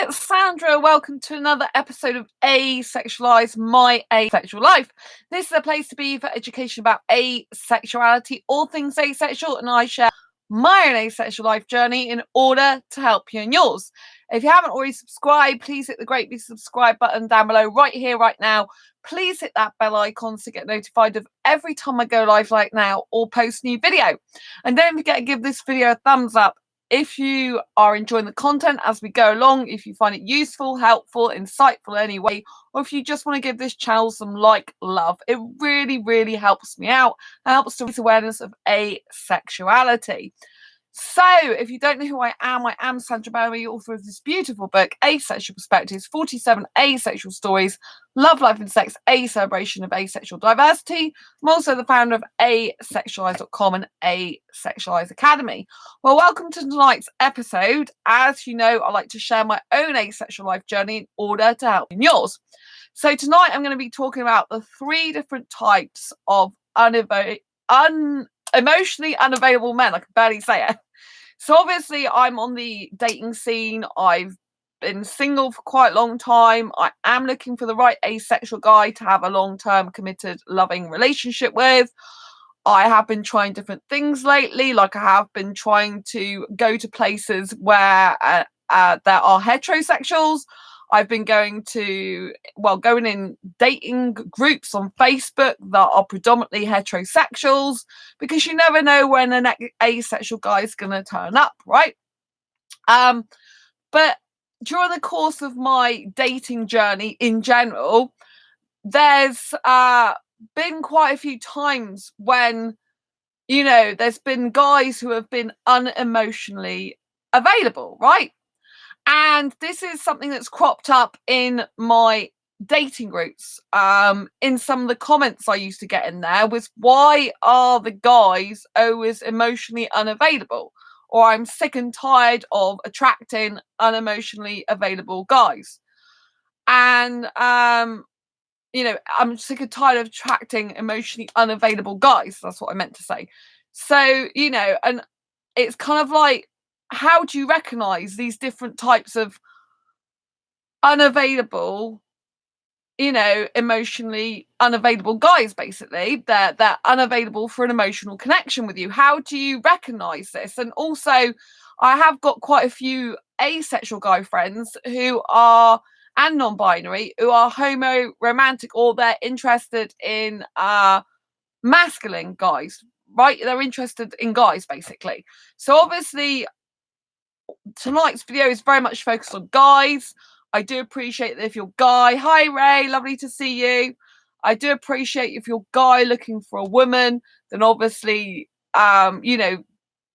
it's Sandra. Welcome to another episode of Asexualized, my asexual life. This is a place to be for education about asexuality, all things asexual, and I share my own asexual life journey in order to help you in yours. If you haven't already subscribed, please hit the great big subscribe button down below right here, right now. Please hit that bell icon to get notified of every time I go live like now or post a new video. And don't forget to give this video a thumbs up if you are enjoying the content as we go along, if you find it useful, helpful, insightful anyway, or if you just want to give this channel some love. It really, really helps me out and helps to raise awareness of asexuality. So, if you don't know who I am Sandra Berry, author of this beautiful book, Asexual Perspectives, 47 Asexual Stories, Love, Life and Sex, a celebration of asexual diversity. I'm also the founder of asexualise.com and Asexualise Academy. Well, welcome to tonight's episode. As you know, I like to share my own asexual life journey in order to help in yours. So tonight I'm going to be talking about the 3 different types of emotionally unavailable men. I can barely say it. So obviously I'm on the dating scene. I've been single for quite a long time. I am looking for the right asexual guy to have a long-term committed loving relationship with. I have been trying different things lately. Like I have been trying to go to places where there are heterosexuals. I've been going in dating groups on Facebook that are predominantly heterosexuals, because you never know when an asexual guy is going to turn up, right? But during the course of my dating journey in general, there's been quite a few times when, you know, there's been guys who have been unemotionally available, right? And this is something that's cropped up in my dating groups. In some of the comments I used to get in there was, why are the guys always emotionally unavailable? Or I'm sick and tired of attracting unemotionally available guys. And, you know, I'm sick and tired of attracting emotionally unavailable guys. That's what I meant to say. So, you know, and it's kind of like, how do you recognize these different types of unavailable, you know, emotionally unavailable guys? Basically, they're unavailable for an emotional connection with you. How do you recognize this? And also, I have got quite a few asexual guy friends who are, and non-binary, who are homo romantic, or they're interested in masculine guys, right? They're interested in guys, basically. So obviously tonight's video is very much focused on guys. I do appreciate that if you're guy, hi Ray, lovely to see you. I do appreciate if you're guy looking for a woman, then obviously, you know,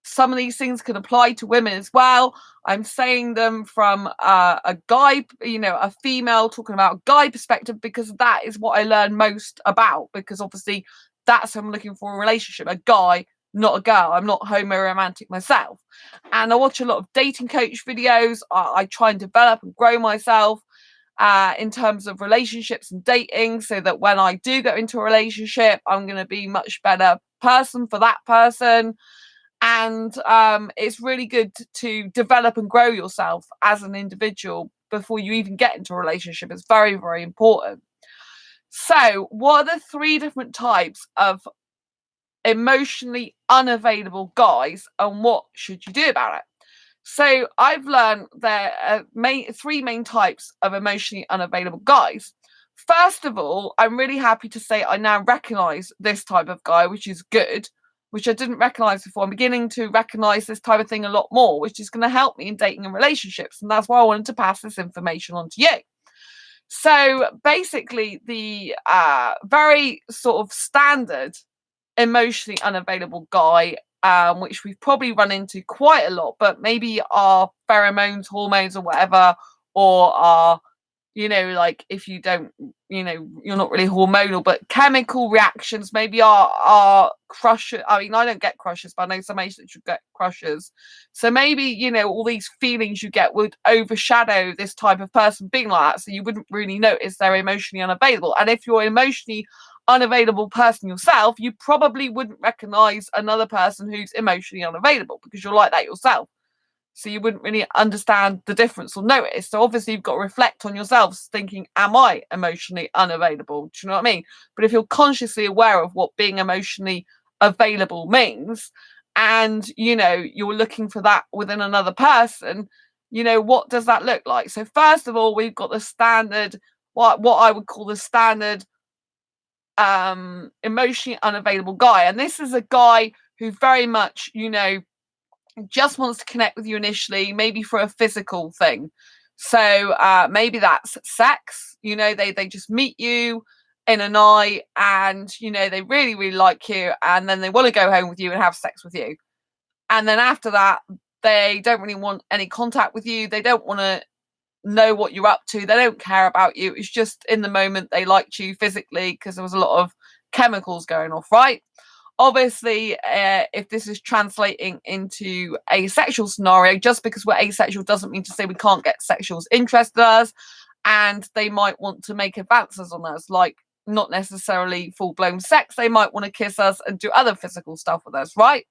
some of these things can apply to women as well. I'm saying them from a guy, you know, a female talking about a guy perspective, because that is what I learn most about, because obviously that's who I'm looking for a relationship, a guy, not a girl. I'm not homo romantic myself. And I watch a lot of dating coach videos. I try and develop and grow myself in terms of relationships and dating, so that when I do go into a relationship, I'm going to be much better person for that person. And it's really good to develop and grow yourself as an individual before you even get into a relationship. It's very, very important. So what are the 3 different types of emotionally unavailable guys, and what should you do about it? So I've learned there are 3 main types of emotionally unavailable guys. First of all, I'm really happy to say I now recognize this type of guy, which is good, which I didn't recognize before. I'm beginning to recognize this type of thing a lot more, which is going to help me in dating and relationships. And that's why I wanted to pass this information on to you. So basically, the very sort of standard emotionally unavailable guy, which we've probably run into quite a lot, but maybe our pheromones, hormones or whatever, or our, you know, like if you don't, you know, you're not really hormonal, but chemical reactions, maybe our crush. I mean, I don't get crushes, but I know some asexuals get crushes. So maybe, you know, all these feelings you get would overshadow this type of person being like that, so you wouldn't really notice they're emotionally unavailable. And if you're emotionally unavailable person yourself, you probably wouldn't recognize another person who's emotionally unavailable, because you're like that yourself. So you wouldn't really understand the difference or notice. So obviously you've got to reflect on yourselves thinking, am I emotionally unavailable? Do you know what I mean? But if you're consciously aware of what being emotionally available means, and you're looking for that within another person, what does that look like? So first of all, we've got the standard, what I would call the standard emotionally unavailable guy. And this is a guy who very much, just wants to connect with you initially, maybe for a physical thing. So maybe that's sex. They just meet you in a night, and they really, really like you, and then they want to go home with you and have sex with you. And then after that, they don't really want any contact with you. They don't want to know what you're up to. They don't care about you. It's just in the moment they liked you physically because there was a lot of chemicals going off, right? Obviously, if this is translating into a sexual scenario, just because we're asexual doesn't mean to say we can't get sexuals interested in us, and they might want to make advances on us, like not necessarily full-blown sex. They might want to kiss us and do other physical stuff with us, right?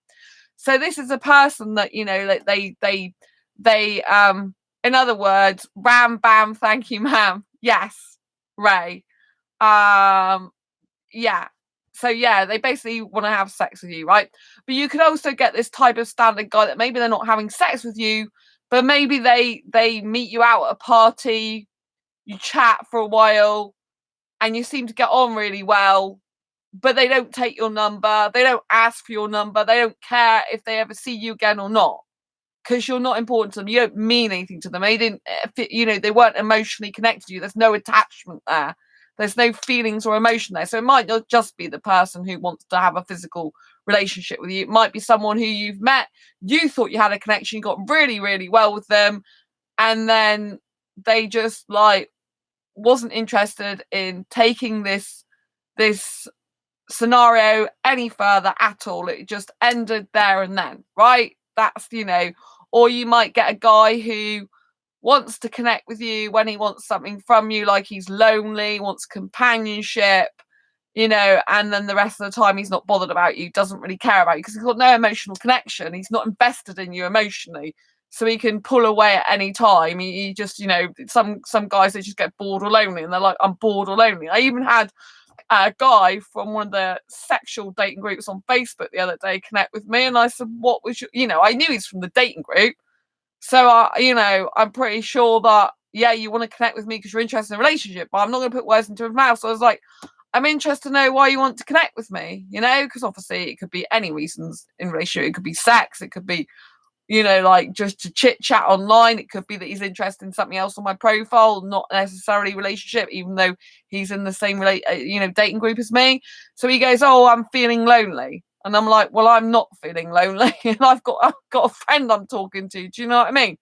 So this is a person that like they in other words, ram bam, thank you ma'am, yes, Ray, yeah. So yeah, they basically want to have sex with you, right? But you could also get this type of standard guy that maybe they're not having sex with you, but maybe they meet you out at a party, you chat for a while, and you seem to get on really well, but they don't take your number, they don't ask for your number, they don't care if they ever see you again or not, because you're not important to them. You don't mean anything to them. They didn't, they weren't emotionally connected to you. There's no attachment there. There's no feelings or emotion there. So it might not just be the person who wants to have a physical relationship with you. It might be someone who you've met, you thought you had a connection, you got really, really well with them, and then they just wasn't interested in taking this scenario any further at all. It just ended there and then, right? That's, or you might get a guy who wants to connect with you when he wants something from you, like he's lonely, wants companionship, and then the rest of the time he's not bothered about you, doesn't really care about you because he's got no emotional connection. He's not invested in you emotionally. So he can pull away at any time. He just, some guys, they just get bored or lonely and they're like, I'm bored or lonely. I even had a guy from one of the sexual dating groups on Facebook the other day connect with me, and I said, what was I knew he's from the dating group, so I'm pretty sure that you want to connect with me because you're interested in a relationship, but I'm not going to put words into his mouth. So I was like, I'm interested to know why you want to connect with me, because obviously it could be any reasons in relationship. It could be sex, it could be just to chit chat online. It could be that he's interested in something else on my profile, not necessarily relationship, even though he's in the same dating group as me. So he goes, oh, I'm feeling lonely. And I'm like, well, I'm not feeling lonely. And I've got a friend I'm talking to. Do you know what I mean?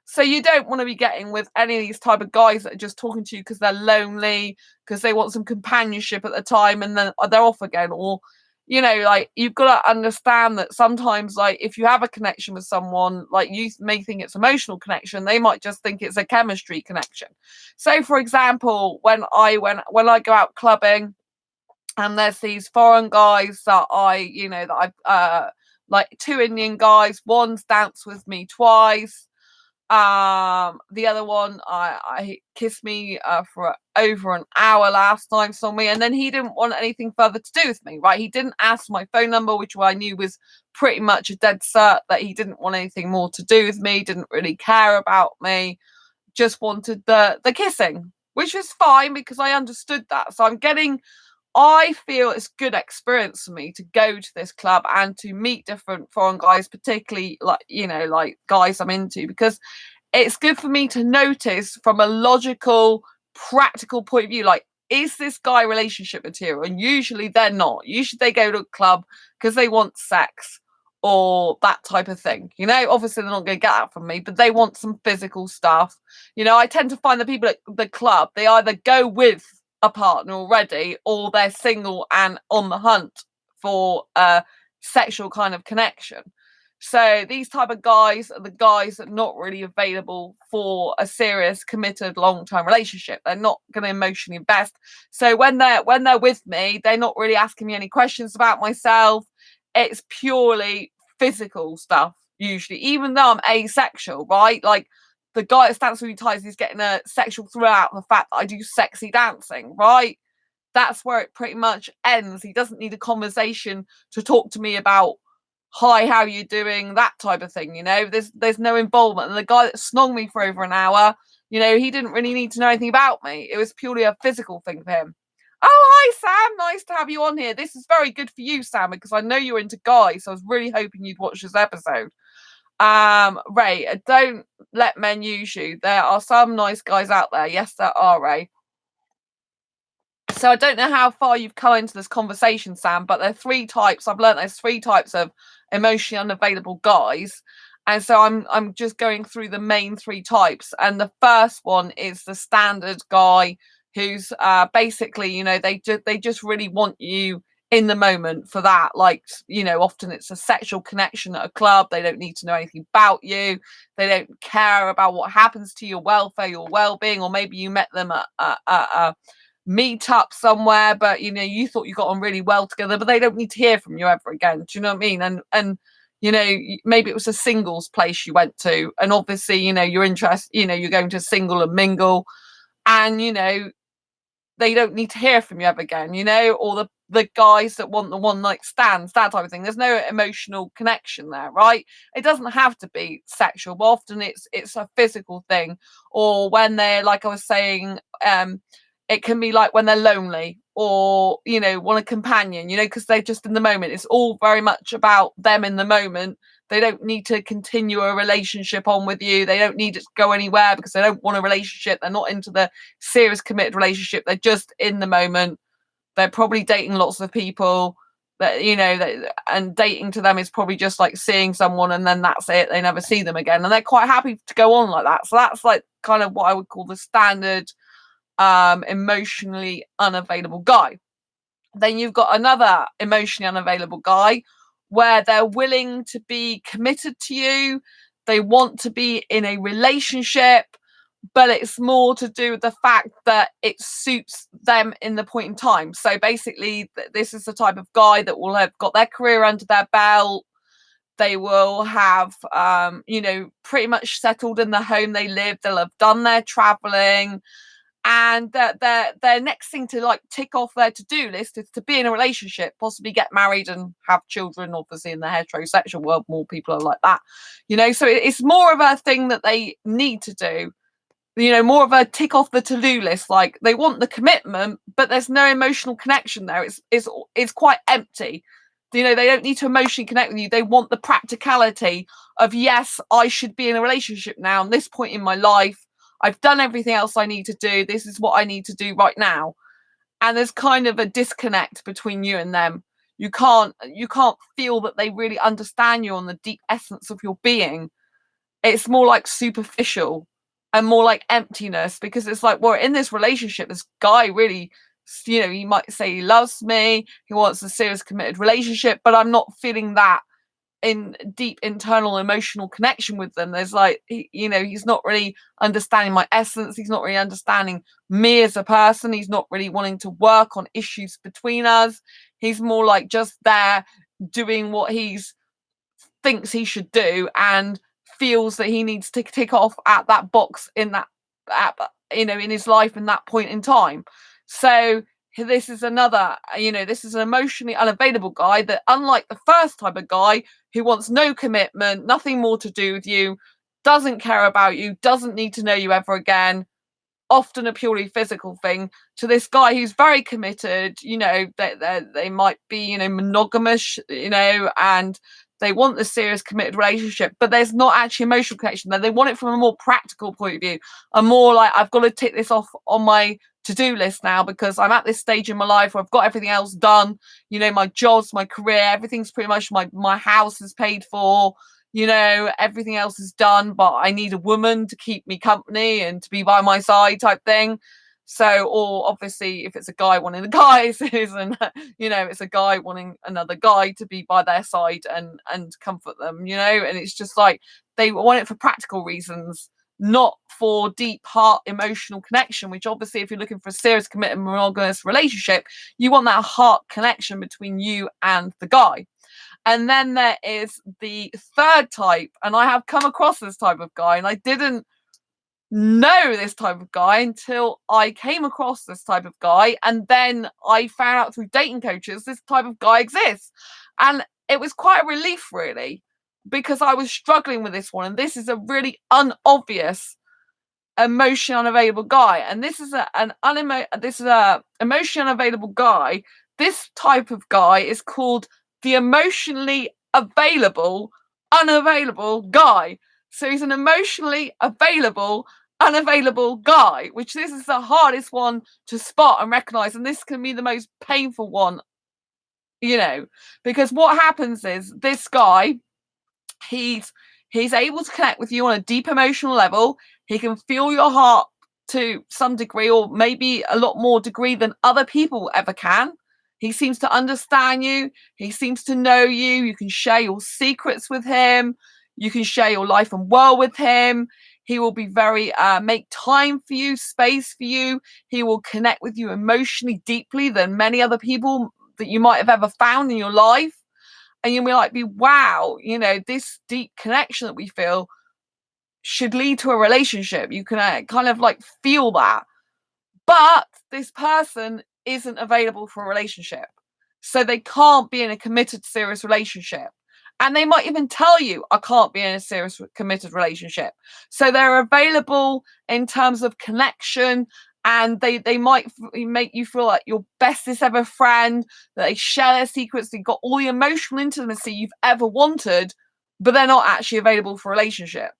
So you don't want to be getting with any of these type of guys that are just talking to you because they're lonely, because they want some companionship at the time, and then they're off again. Or you've got to understand that sometimes, if you have a connection with someone, you may think it's emotional connection, they might just think it's a chemistry connection. So for example, when I go out clubbing and there's these foreign guys that I've like two Indian guys, one's danced with me twice, the other one I kissed me for over an hour last time, saw me, and then he didn't want anything further to do with me, right? He didn't ask my phone number, which I knew was pretty much a dead cert that he didn't want anything more to do with me, didn't really care about me, just wanted the kissing, which was fine because I understood that. So I feel it's good experience for me to go to this club and to meet different foreign guys, particularly like guys I'm into, because it's good for me to notice from a logical, practical point of view, is this guy relationship material? And usually they're not. Usually they go to a club because they want sex or that type of thing. Obviously they're not going to get that from me, but they want some physical stuff. I tend to find the people at the club, they either go with a partner already, or they're single and on the hunt for a sexual kind of connection. So these type of guys are the guys that are not really available for a serious, committed, long-term relationship. They're not going to emotionally invest. So when they're with me, they're not really asking me any questions about myself. It's purely physical stuff. usually, even though I'm asexual, right? Like the guy that stands with me ties is getting a sexual thrill out of the fact that I do sexy dancing, right? That's where it pretty much ends. He doesn't need a conversation to talk to me about, hi, how you doing, that type of thing. There's no involvement. And the guy that snogged me for over an hour, he didn't really need to know anything about me. It was purely a physical thing for him. Oh, hi, Sam. Nice to have you on here. This is very good for you, Sam, because I know you're into guys. So I was really hoping you'd watch this episode. Ray, don't let men use you. There are some nice guys out there. Yes, there are, Ray. So I don't know how far you've come into this conversation, Sam, but there are three types. I've learned there's three types of emotionally unavailable guys. And so I'm just going through the main three types. And the first one is the standard guy who's basically, they just really want you in the moment for that. Like, often it's a sexual connection at a club. They don't need to know anything about you. They don't care about what happens to your welfare, your well-being, or maybe you met them at meet up somewhere, but you thought you got on really well together, but they don't need to hear from you ever again. Do you know what I mean? And maybe it was a singles place you went to, and obviously you're interested, you're going to single and mingle, and they don't need to hear from you ever again, or the guys that want the one night stands, that type of thing. There's no emotional connection there, right? It doesn't have to be sexual, but often it's a physical thing. Or when they're, like I was saying, it can be like when they're lonely, or want a companion, because they're just in the moment. It's all very much about them in the moment. They don't need to continue a relationship on with you. They don't need it to go anywhere because they don't want a relationship. They're not into the serious committed relationship. They're just in the moment. They're probably dating lots of people that, and dating to them is probably just like seeing someone and then that's it. They never see them again. And they're quite happy to go on like that. So that's like kind of what I would call the standard emotionally unavailable guy. Then you've got another emotionally unavailable guy where they're willing to be committed to you. They want to be in a relationship, but it's more to do with the fact that it suits them in the point in time. So basically, this is the type of guy that will have got their career under their belt. They will have, pretty much settled in the home they live. They'll have done their traveling. And their next thing to like tick off their to-do list is to be in a relationship, possibly get married and have children. Obviously in the heterosexual world, more people are like that, so it's more of a thing that they need to do, more of a tick off the to-do list. Like they want the commitment, but there's no emotional connection there. It's quite empty. They don't need to emotionally connect with you. They want the practicality of, yes, I should be in a relationship now at this point in my life. I've done everything else I need to do. This is what I need to do right now. And there's kind of a disconnect between you and them. You can't feel that they really understand you on the deep essence of your being. It's more like superficial and more like emptiness, because it's like, well, in this relationship, this guy really, he might say he loves me, he wants a serious committed relationship, but I'm not feeling that in deep internal emotional connection with them. There's like, he's not really understanding my essence. He's not really understanding me as a person. He's not really wanting to work on issues between us. He's more like just there doing what he's thinks he should do and feels that he needs to tick off at that box in that, in his life in that point in time. So this is another, this is an emotionally unavailable guy that, unlike the first type of guy who wants no commitment, nothing more to do with you, doesn't care about you, doesn't need to know you ever again, often a purely physical thing, to this guy who's very committed, they might be, monogamous, and they want the serious committed relationship, but there's not actually emotional connection there. They want it from a more practical point of view, and more like, I've got to tick this off on my to-do list now because I'm at this stage in my life where I've got everything else done. My jobs, my career, everything's pretty much, my house is paid for, everything else is done, but I need a woman to keep me company and to be by my side type thing. So, or obviously if it's a guy wanting the guys, and it's a guy wanting another guy to be by their side and comfort them, and it's just like they want it for practical reasons, not for deep heart emotional connection, which obviously if you're looking for a serious committed monogamous relationship, you want that heart connection between you and the guy. And then there is the third type, and I have come across this type of guy, and I didn't know this type of guy until I came across this type of guy, and then I found out through dating coaches this type of guy exists. And it was quite a relief, really, because I was struggling with this one, and this is a really unobvious emotionally unavailable guy, and this is a emotionally unavailable guy. This type of guy is called the emotionally available unavailable guy. So he's an emotionally available unavailable guy, which this is the hardest one to spot and recognize, and this can be the most painful one, because what happens is this guy, he's able to connect with you on a deep emotional level. He can feel your heart to some degree, or maybe a lot more degree than other people ever can. He seems to understand you. He seems to know you. You can share your secrets with him. You can share your life and world with him. He will be very make time for you, space for you. He will connect with you emotionally deeply than many other people that you might have ever found in your life. And you'll be like, wow, this deep connection that we feel should lead to a relationship. You can kind of like feel that. But this person isn't available for a relationship. So they can't be in a committed, serious relationship. And they might even tell you, I can't be in a serious, committed relationship. So they're available in terms of connection, and they might make you feel like your bestest ever friend, that they share their secrets, they've got all the emotional intimacy you've ever wanted, but they're not actually available for a relationship.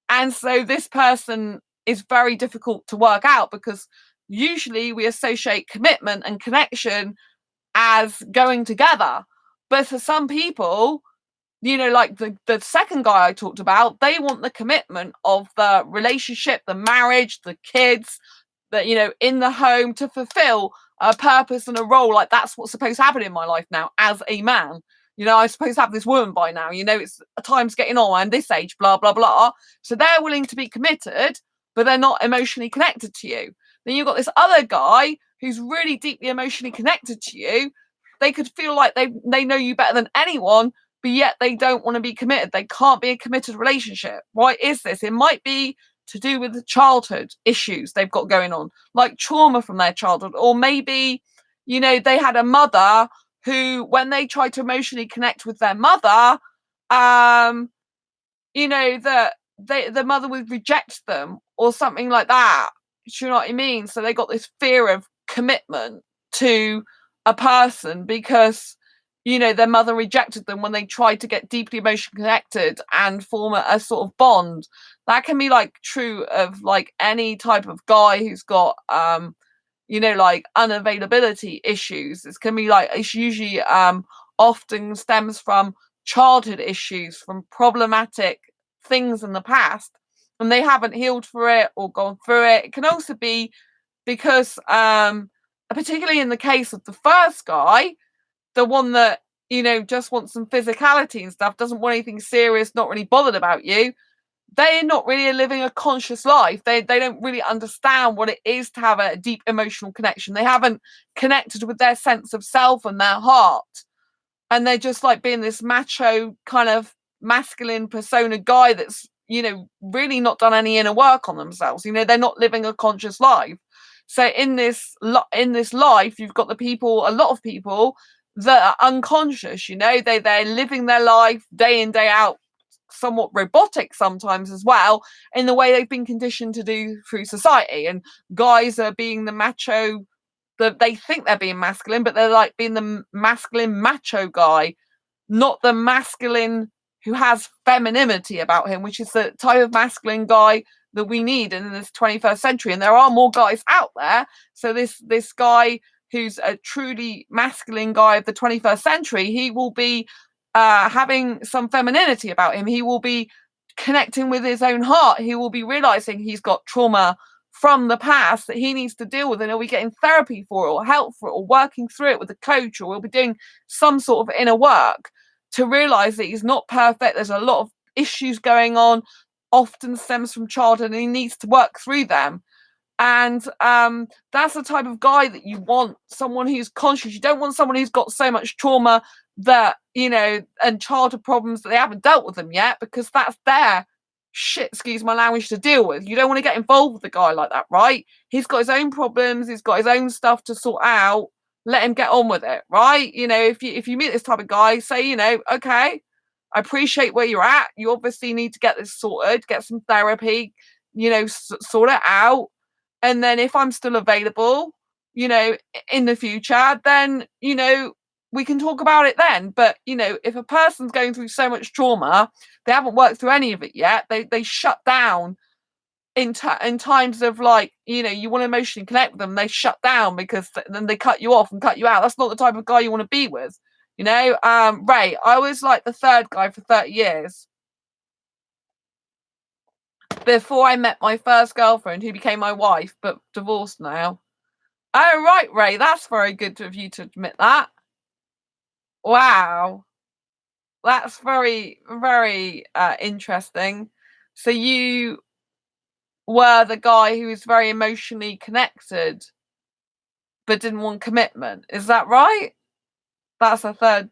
And so this person is very difficult to work out, because usually we associate commitment and connection as going together. But for some people, like the second guy I talked about, they want the commitment of the relationship, the marriage, the kids, that in the home, to fulfill a purpose and a role. Like, that's what's supposed to happen in my life now as a man. I'm supposed to have this woman by now. It's time's getting on, and this age, blah blah blah. So they're willing to be committed, but they're not emotionally connected to you. Then you've got this other guy who's really deeply emotionally connected to you. They could feel like they know you better than anyone, but yet they don't want to be committed. They can't be a committed relationship. Why is this? It might be to do with the childhood issues they've got going on, like trauma from their childhood, or maybe they had a mother who, when they tried to emotionally connect with their mother, that the mother would reject them or something like that. Do you know what I mean? So they got this fear of commitment to a person because their mother rejected them when they tried to get deeply emotionally connected and form a sort of bond. That can be like true of like any type of guy who's got like unavailability issues. It can be like, it's usually often stems from childhood issues, from problematic things in the past, and they haven't healed for it or gone through it. It can also be because particularly in the case of the first guy, the one that just wants some physicality and stuff, doesn't want anything serious, not really bothered about you, they're not really living a conscious life. They don't really understand what it is to have a deep emotional connection. They haven't connected with their sense of self and their heart, and they're just like being this macho kind of masculine persona guy that's really not done any inner work on themselves. They're not living a conscious life. So in this life, you've got a lot of people that are unconscious. They're living their life day in, day out, somewhat robotic sometimes as well, in the way they've been conditioned to do through society. And guys are being the macho, that they think they're being masculine, but they're like being the masculine macho guy, not the masculine who has femininity about him, which is the type of masculine guy that we need in this 21st century. And there are more guys out there. So this guy who's a truly masculine guy of the 21st century, he will be having some femininity about him. He will be connecting with his own heart. He will be realizing he's got trauma from the past that he needs to deal with, and he'll be getting therapy for it, or help for it, or working through it with a coach, or we'll be doing some sort of inner work to realize that he's not perfect. There's a lot of issues going on, often stems from childhood, and he needs to work through them. And that's the type of guy that you want, someone who's conscious. You don't want someone who's got so much trauma that, and childhood problems that they haven't dealt with them yet, because that's their shit, excuse my language, to deal with. You don't want to get involved with a guy like that, right? He's got his own problems, he's got his own stuff to sort out. Let him get on with it, right? If you meet this type of guy, say, okay, I appreciate where you're at. You obviously need to get this sorted, get some therapy, sort it out. And then if I'm still available, in the future, then, we can talk about it then. But, if a person's going through so much trauma, they haven't worked through any of it yet, they shut down in times of, like, you want to emotionally connect with them, they shut down because then they cut you off and cut you out. That's not the type of guy you want to be with. Ray, I was like the third guy for 30 years before I met my first girlfriend, who became my wife, but divorced now. Oh, right, Ray, that's very good of you to admit that. Wow. That's very, very interesting. So you were the guy who was very emotionally connected but didn't want commitment. Is that right? That's the third.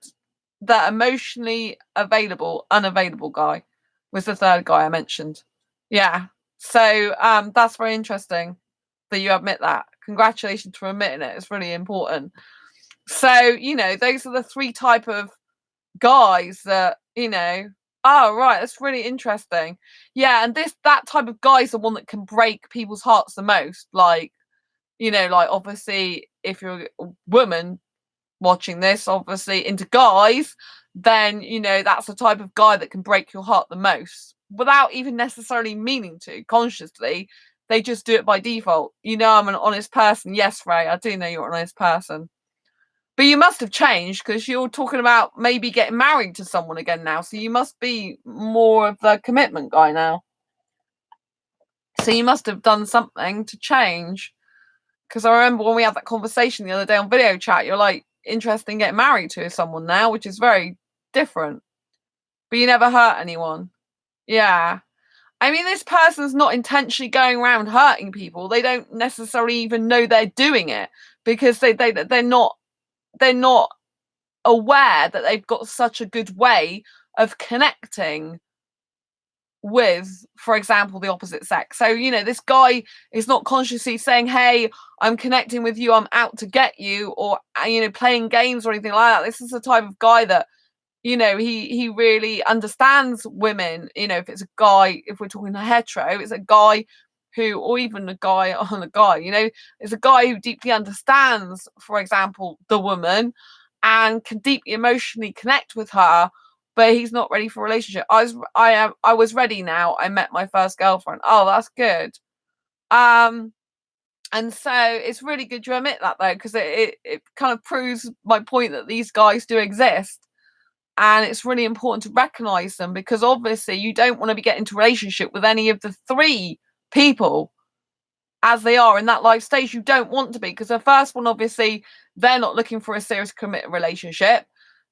The emotionally available, unavailable guy was the third guy I mentioned. Yeah. So that's very interesting that you admit that. Congratulations for admitting it. It's really important. So, those are the three type of guys that, oh, right, that's really interesting. Yeah, and that type of guy is the one that can break people's hearts the most. Like, like, obviously, if you're a woman watching this, obviously into guys, then, that's the type of guy that can break your heart the most without even necessarily meaning to consciously. They just do it by default. I'm an honest person. Yes, Ray, I do know you're an honest person. But you must have changed, because you're talking about maybe getting married to someone again now. So you must be more of the commitment guy now. So you must have done something to change. Because I remember when we had that conversation the other day on video chat, you're like interested in getting married to someone now, which is very different. But you never hurt anyone. Yeah. I mean, this person's not intentionally going around hurting people. They don't necessarily even know they're doing it, because they're not aware that they've got such a good way of connecting with, for example, the opposite sex. So, this guy is not consciously saying, hey, I'm connecting with you, I'm out to get you, or, playing games or anything like that. This is the type of guy that, he really understands women. If it's a guy, if we're talking a hetero, it's a guy who, or even a guy on a guy, it's a guy who deeply understands, for example, the woman, and can deeply emotionally connect with her, but he's not ready for a relationship. I was ready now. I met my first girlfriend. Oh, that's good. And so it's really good to admit that, though, because it kind of proves my point that these guys do exist. And it's really important to recognize them, because obviously you don't want to be getting into a relationship with any of the three people as they are in that life stage. You don't want to be, because the first one, obviously, they're not looking for a serious committed relationship.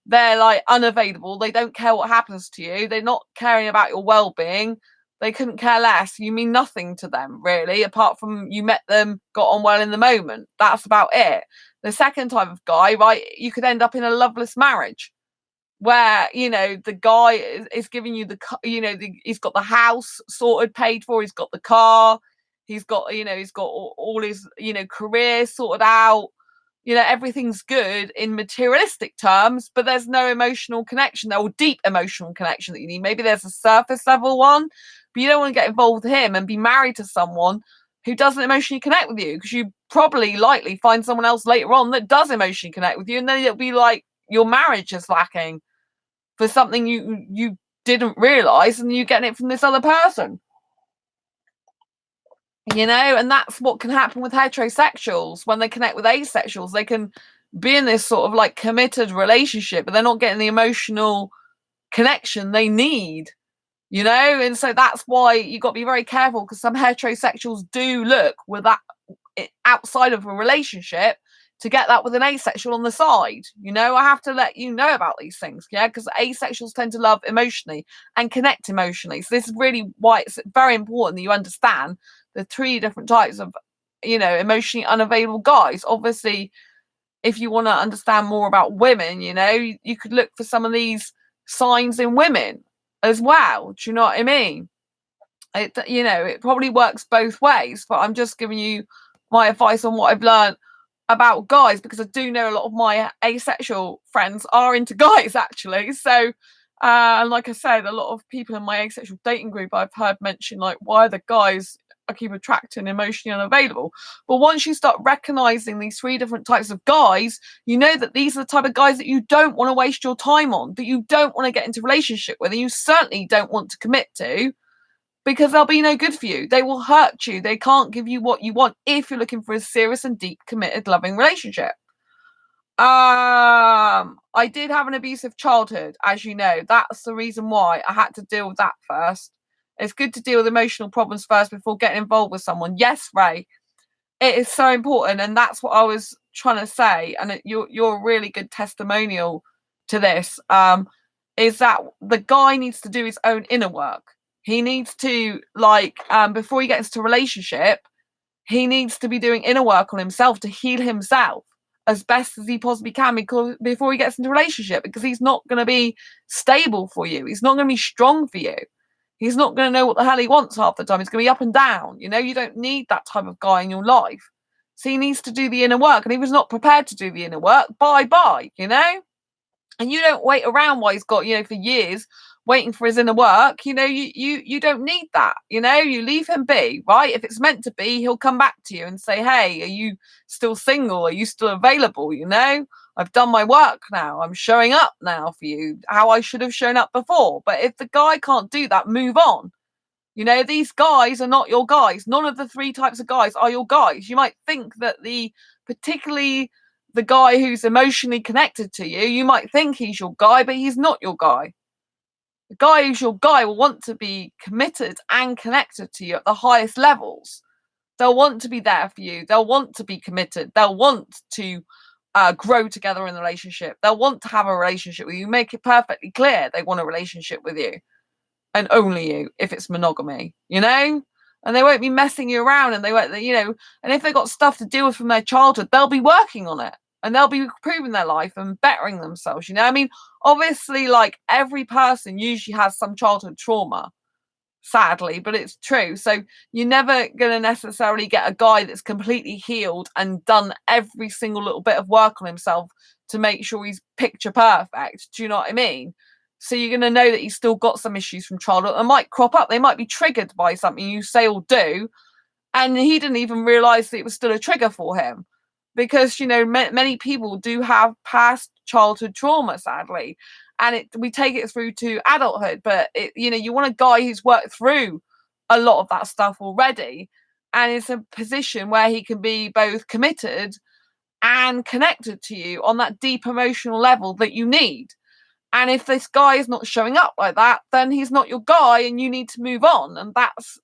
They're like unavailable. They don't care what happens to you. They're not caring about your well-being. They couldn't care less. You mean nothing to them, really, apart from you met them, got on well in the moment. That's about it. The second type of guy, right, you could end up in a loveless marriage where, the guy is giving you he's got the house sorted, paid for, he's got the car, he's got, he's got all his, career sorted out, everything's good in materialistic terms, but there's no emotional connection, or deep emotional connection that you need. Maybe there's a surface level one, but you don't want to get involved with him and be married to someone who doesn't emotionally connect with you, because you probably likely find someone else later on that does emotionally connect with you, and then it'll be like your marriage is lacking for something you didn't realize, and you're getting it from this other person. And that's what can happen with heterosexuals when they connect with asexuals. They can be in this sort of like committed relationship, but they're not getting the emotional connection they need, and so that's why you got to be very careful, because some heterosexuals do look with that outside of a relationship to get that with an asexual on the side. I have to let you know about these things, because asexuals tend to love emotionally and connect emotionally. So this is really why it's very important that you understand the three different types of, emotionally unavailable guys. Obviously, if you want to understand more about women, you could look for some of these signs in women as well. Do you know what I mean? It probably works both ways, but I'm just giving you my advice on what I've learned about guys, because I do know a lot of my asexual friends are into guys actually. So and like I said, a lot of people in my asexual dating group I've heard mention, like, why the guys I keep attracting emotionally unavailable. But once you start recognizing these 3 different types of guys, you know that these are the type of guys that you don't want to waste your time on, that you don't want to get into a relationship with, and you certainly don't want to commit to, because they'll be no good for you. They will hurt you. They can't give you what you want if you're looking for a serious and deep, committed, loving relationship. I did have an abusive childhood, as you know. That's the reason why I had to deal with that first. It's good to deal with emotional problems first before getting involved with someone. Yes, Ray, it is so important, and that's what I was trying to say. And you're a really good testimonial to this. Is that the guy needs to do his own inner work. He needs to, before he gets into a relationship, he needs to be doing inner work on himself to heal himself as best as he possibly can before he gets into a relationship, because he's not going to be stable for you. He's not going to be strong for you. He's not going to know what the hell he wants half the time. He's going to be up and down. You don't need that type of guy in your life. So he needs to do the inner work. And if he's not prepared to do the inner work, bye-bye, And you don't wait around while he's got, for years waiting for his inner work. You don't need that. You leave him be, right? If it's meant to be, he'll come back to you and say, hey, are you still single? Are you still available? I've done my work now. I'm showing up now for you, how I should have shown up before. But if the guy can't do that, move on. These guys are not your guys. None of the 3 types of guys are your guys. You might think that particularly the guy who's emotionally connected to you, you might think he's your guy, but he's not your guy. The guy who's your guy will want to be committed and connected to you at the highest levels. They'll want to be there for you. They'll want to be committed. They'll want to grow together in the relationship. They'll want to have a relationship with you. Make it perfectly clear they want a relationship with you, and only you, if it's monogamy, and they won't be messing you around, and they won't, and if they've got stuff to deal with from their childhood, they'll be working on it, and they'll be improving their life and bettering themselves. Obviously, like, every person usually has some childhood trauma, sadly, but it's true. So you're never going to necessarily get a guy that's completely healed and done every single little bit of work on himself to make sure he's picture perfect. Do you know what I mean? So you're going to know that he's still got some issues from childhood and might crop up. They might be triggered by something you say or do, and he didn't even realize that it was still a trigger for him, because many people do have past childhood trauma, sadly, and we take it through to adulthood. But you want a guy who's worked through a lot of that stuff already, and is a position where he can be both committed and connected to you on that deep emotional level that you need. And if this guy is not showing up like that, then he's not your guy, and you need to move on. And that's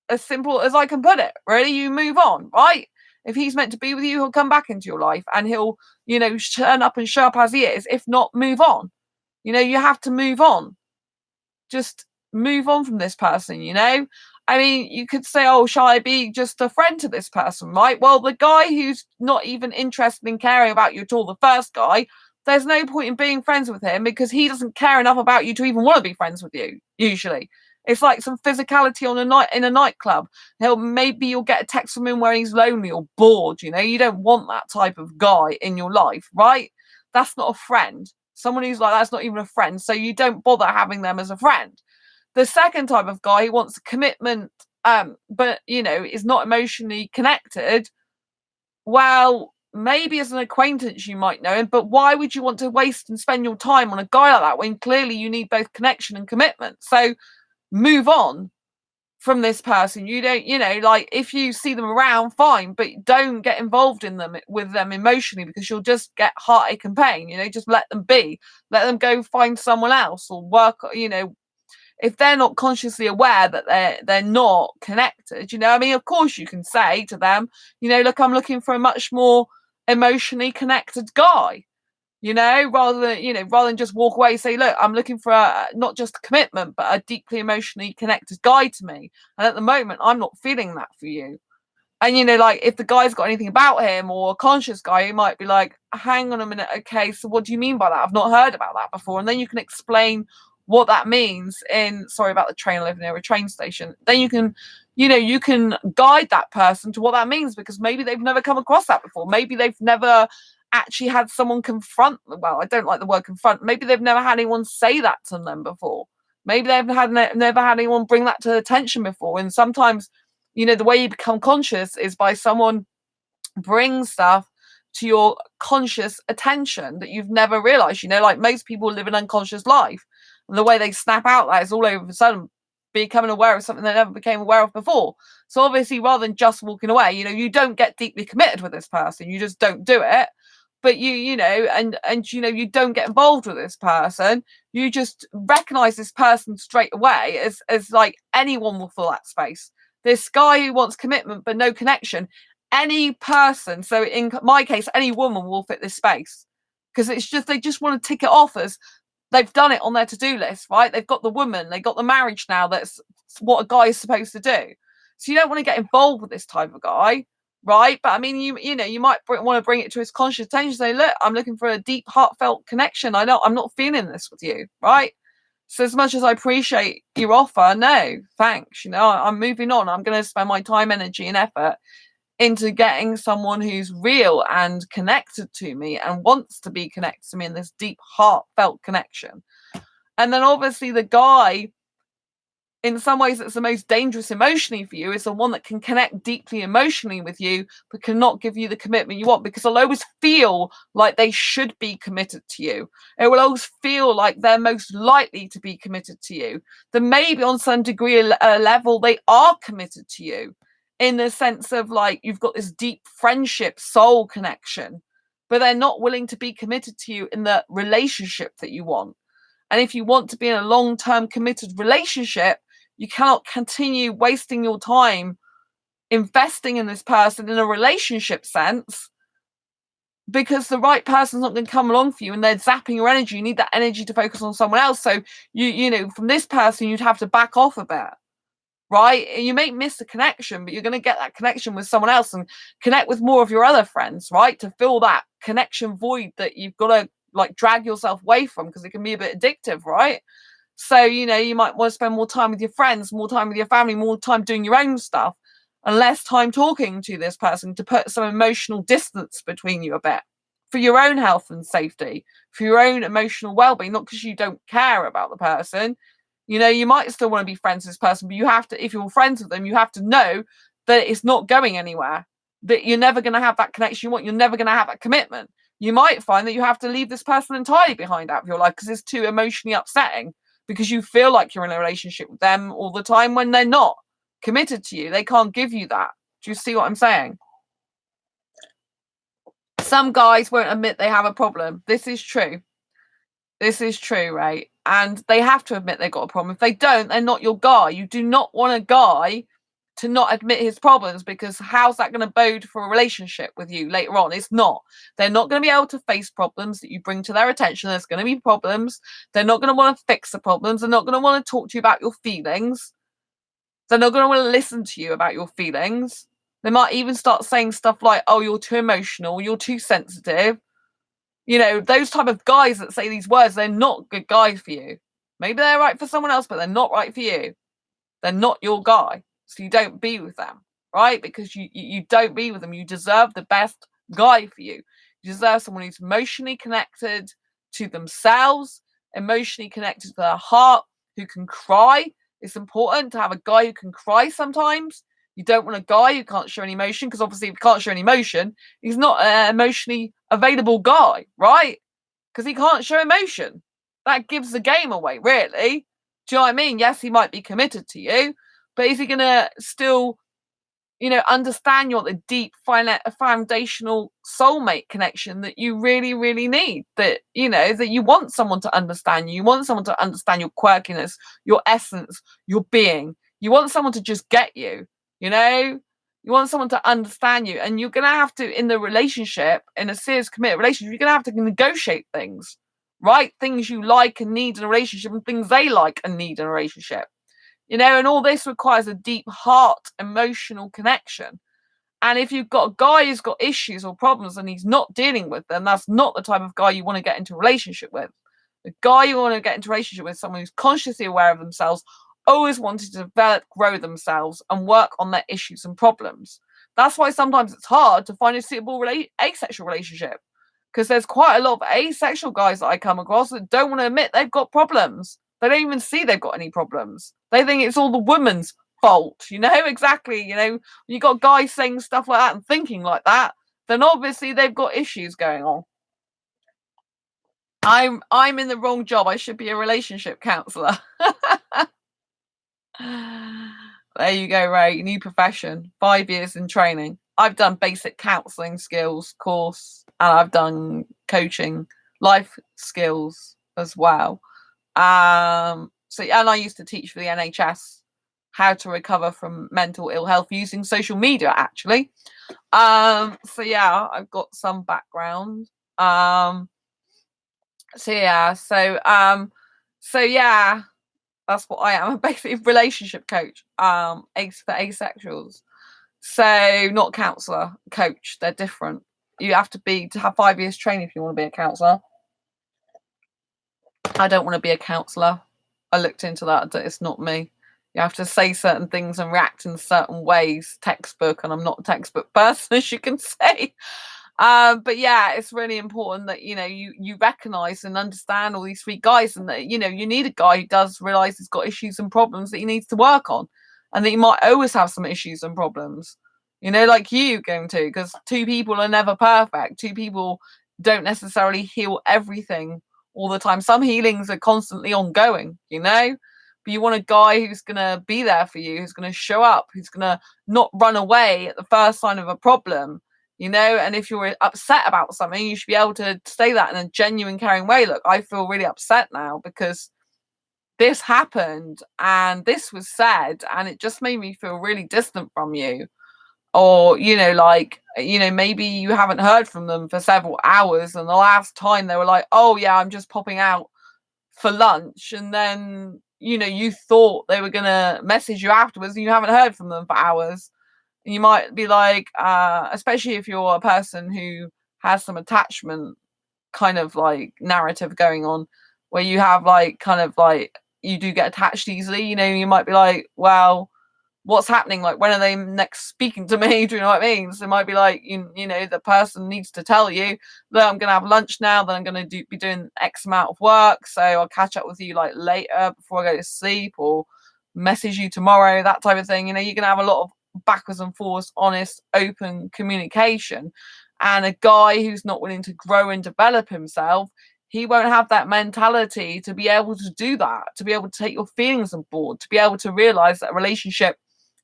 as simple as I can put it. Really, you move on, right? If he's meant to be with you, he'll come back into your life, and he'll, turn up and show up as he is. If not, move on. You have to move on. Just move on from this person, I mean, you could say, oh, shall I be just a friend to this person, right? Well, the guy who's not even interested in caring about you at all, the first guy, there's no point in being friends with him, because he doesn't care enough about you to even want to be friends with you, usually. It's like some physicality in a nightclub. Maybe you'll get a text from him where he's lonely or bored, You don't want that type of guy in your life, right? That's not a friend. Someone who's like that's not even a friend, so you don't bother having them as a friend. The second type of guy who wants a commitment, but is not emotionally connected, well, maybe as an acquaintance you might know him, but why would you want to waste and spend your time on a guy like that when clearly you need both connection and commitment? So move on from this person. You don't, if you see them around, fine, but don't get involved with them emotionally, because you'll just get heartache and pain. Just let them be. Let them go find someone else or work, if they're not consciously aware that they're not connected. Of course you can say to them, look, I'm looking for a much more emotionally connected guy, rather than just walk away, say, look, I'm looking for not just a commitment, but a deeply emotionally connected guy to me. And at the moment, I'm not feeling that for you. And, you know, like if the guy's got anything about him, or a conscious guy, he might be like, hang on a minute, okay, so what do you mean by that? I've not heard about that before. And then you can explain what that means in, sorry about the train, I live near a train station. Then you can, you know, you can guide that person to what that means, because maybe they've never come across that before. Maybe they've never actually had someone confront, well, I don't like the word confront. Maybe they've never had anyone say that to them before. Maybe they've never had anyone bring that to attention before. And sometimes, you know, the way you become conscious is by someone brings stuff to your conscious attention that you've never realized. You know, like most people live an unconscious life, and the way they snap out that is all over a sudden becoming aware of something they never became aware of before. So obviously, rather than just walking away, you know, you don't get deeply committed with this person, you just don't do it. But you know, and you know, you don't get involved with this person, you just recognize this person straight away as like anyone will fill that space. This guy who wants commitment but no connection, any person, so in my case, any woman will fit this space, because it's just, they just want to tick it off as they've done it on their to-do list, right? They've got the woman, they got the marriage now, that's what a guy is supposed to do. So you don't want to get involved with this type of guy, right? But I mean, you know, you might want to bring it to his conscious attention, say, look, I'm looking for a deep, heartfelt connection. I'm not feeling this with you, right? So as much as I appreciate your offer, no, thanks. You know, I'm moving on. I'm going to spend my time, energy, and effort into getting someone who's real and connected to me and wants to be connected to me in this deep, heartfelt connection. And then obviously the guy, in some ways, that's the most dangerous emotionally for you, is the one that can connect deeply emotionally with you but cannot give you the commitment you want, because they'll always feel like they should be committed to you. It will always feel like they're most likely to be committed to you. That maybe on some degree level they are committed to you, in the sense of like you've got this deep friendship, soul connection, but they're not willing to be committed to you in the relationship that you want. And if you want to be in a long-term committed relationship, you cannot continue wasting your time investing in this person in a relationship sense, because the right person's not going to come along for you and they're zapping your energy. You need that energy to focus on someone else. So you know, from this person, you'd have to back off a bit, right? You may miss a connection, but you're going to get that connection with someone else and connect with more of your other friends, right? To fill that connection void that you've got to like drag yourself away from, because it can be a bit addictive, right? So, you know, you might want to spend more time with your friends, more time with your family, more time doing your own stuff, and less time talking to this person, to put some emotional distance between you a bit, for your own health and safety, for your own emotional well-being, not because you don't care about the person. You know, you might still want to be friends with this person, but you have to, if you're friends with them, you have to know that it's not going anywhere, that you're never going to have that connection you want, you're never going to have that commitment. You might find that you have to leave this person entirely behind out of your life because it's too emotionally upsetting, because you feel like you're in a relationship with them all the time when they're not committed to you. They can't give you that. Do you see what I'm saying? Some guys won't admit they have a problem. This is true. This is true, right? And they have to admit they've got a problem. If they don't, they're not your guy. You do not want a guy to not admit his problems, because how's that going to bode for a relationship with you later on? It's not. They're not going to be able to face problems that you bring to their attention. There's going to be problems. They're not going to want to fix the problems. They're not going to want to talk to you about your feelings. They're not going to want to listen to you about your feelings. They might even start saying stuff like, oh, you're too emotional, you're too sensitive. You know, those type of guys that say these words, they're not good guys for you. Maybe they're right for someone else, but they're not right for you. They're not your guy. So you don't be with them, right? Because you don't be with them. You deserve the best guy for you. You deserve someone who's emotionally connected to themselves, emotionally connected to their heart, who can cry. It's important to have a guy who can cry sometimes. You don't want a guy who can't show any emotion, because obviously if he can't show any emotion, he's not an emotionally available guy, right? Because he can't show emotion. That gives the game away, really. Do you know what I mean? Yes, he might be committed to you, but is he going to still, you know, understand you want the deep, foundational soulmate connection that you really, really need? That, you know, that you want someone to understand you. You want someone to understand your quirkiness, your essence, your being. You want someone to just get you, you know? You want someone to understand you. And you're going to have to, in the relationship, in a serious, committed relationship, you're going to have to negotiate things, right? Things you like and need in a relationship, and things they like and need in a relationship. You know, and all this requires a deep heart, emotional connection. And if you've got a guy who's got issues or problems and he's not dealing with them, that's not the type of guy you want to get into a relationship with. The guy you want to get into a relationship with is someone who's consciously aware of themselves, always wanting to develop, grow themselves, and work on their issues and problems. That's why sometimes it's hard to find a suitable asexual relationship, because there's quite a lot of asexual guys that I come across that don't want to admit they've got problems. They don't even see they've got any problems. They think it's all the woman's fault, exactly. When you got guys saying stuff like that and thinking like that, then obviously they've got issues going on. I'm in the wrong job. I should be a relationship counselor. There you go, Ray. New profession, 5 years in training. I've done basic counseling skills course, and I've done coaching, life skills as well. And I used to teach for the NHS how to recover from mental ill health using social media, actually. I've got some background. That's what I am. I'm basically a relationship coach, for asexuals. So not counsellor, coach. They're different. You have to have 5 years training if you want to be a counsellor. I don't want to be a counsellor. I looked into that. It's not me. You have to say certain things and react in certain ways. Textbook, and I'm not a textbook person, as you can say. But yeah, it's really important that you recognize and understand all these three guys, and that you need a guy who does realize he's got issues and problems that he needs to work on, and that he might always have some issues and problems, like you going to, because two people are never perfect. Two people don't necessarily heal everything all the time. Some healings are constantly ongoing, but you want a guy who's going to be there for you, who's going to show up, who's going to not run away at the first sign of a problem. And if you're upset about something, you should be able to say that in a genuine, caring way. Look, I feel really upset now because this happened and this was said, and it just made me feel really distant from you. Or, maybe you haven't heard from them for several hours, and the last time they were like, oh, yeah, I'm just popping out for lunch. And then, you thought they were going to message you afterwards, and you haven't heard from them for hours. You might be like, especially if you're a person who has some attachment kind of like narrative going on, where you have you do get attached easily, you might be like, well, what's happening? Like, when are they next speaking to me? Do you know what I mean? So it might be like, the person needs to tell you that I'm going to have lunch now, then I'm going to be doing X amount of work. So I'll catch up with you like later before I go to sleep, or message you tomorrow, that type of thing. You're going to have a lot of backwards and forwards, honest, open communication. And a guy who's not willing to grow and develop himself, he won't have that mentality to be able to do that, to be able to take your feelings on board, to be able to realize that a relationship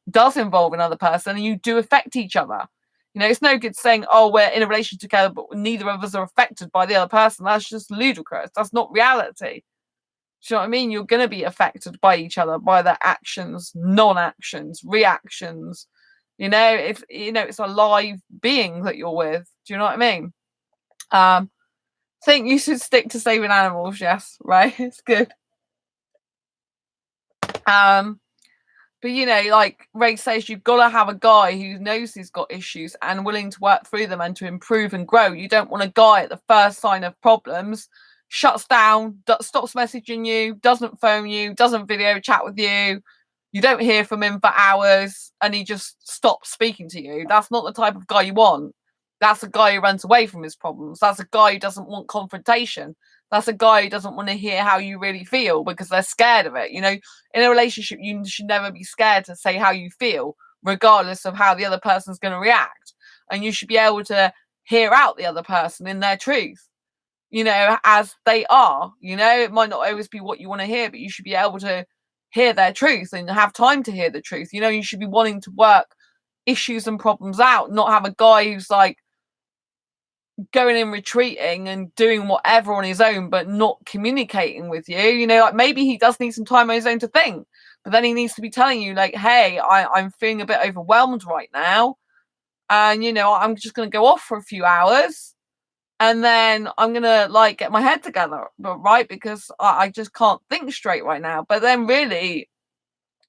does involve another person and you do affect each other. It's no good saying, oh, we're in a relationship together, but neither of us are affected by the other person. That's just ludicrous. That's not reality. Do you know what I mean? You're going to be affected by each other, by their actions, non-actions, reactions. It's a live being that you're with. Do you know what I mean? I think you should stick to saving animals. Yes, right. It's good. But like Ray says, you've got to have a guy who knows he's got issues and willing to work through them and to improve and grow. You don't want a guy at the first sign of problems shuts down, stops messaging you, doesn't phone you, doesn't video chat with you. You don't hear from him for hours and he just stops speaking to you. That's not the type of guy you want. That's a guy who runs away from his problems. That's a guy who doesn't want confrontation. That's a guy who doesn't want to hear how you really feel because they're scared of it. In a relationship, you should never be scared to say how you feel, regardless of how the other person's going to react. And you should be able to hear out the other person in their truth, as they are. It might not always be what you want to hear, but you should be able to hear their truth and have time to hear the truth. You should be wanting to work issues and problems out, not have a guy who's like going and retreating and doing whatever on his own, but not communicating with you. Like maybe he does need some time on his own to think, but then he needs to be telling you like, hey, I'm feeling a bit overwhelmed right now. And, I'm just going to go off for a few hours and then I'm going to like get my head together, but right, because I just can't think straight right now. But then really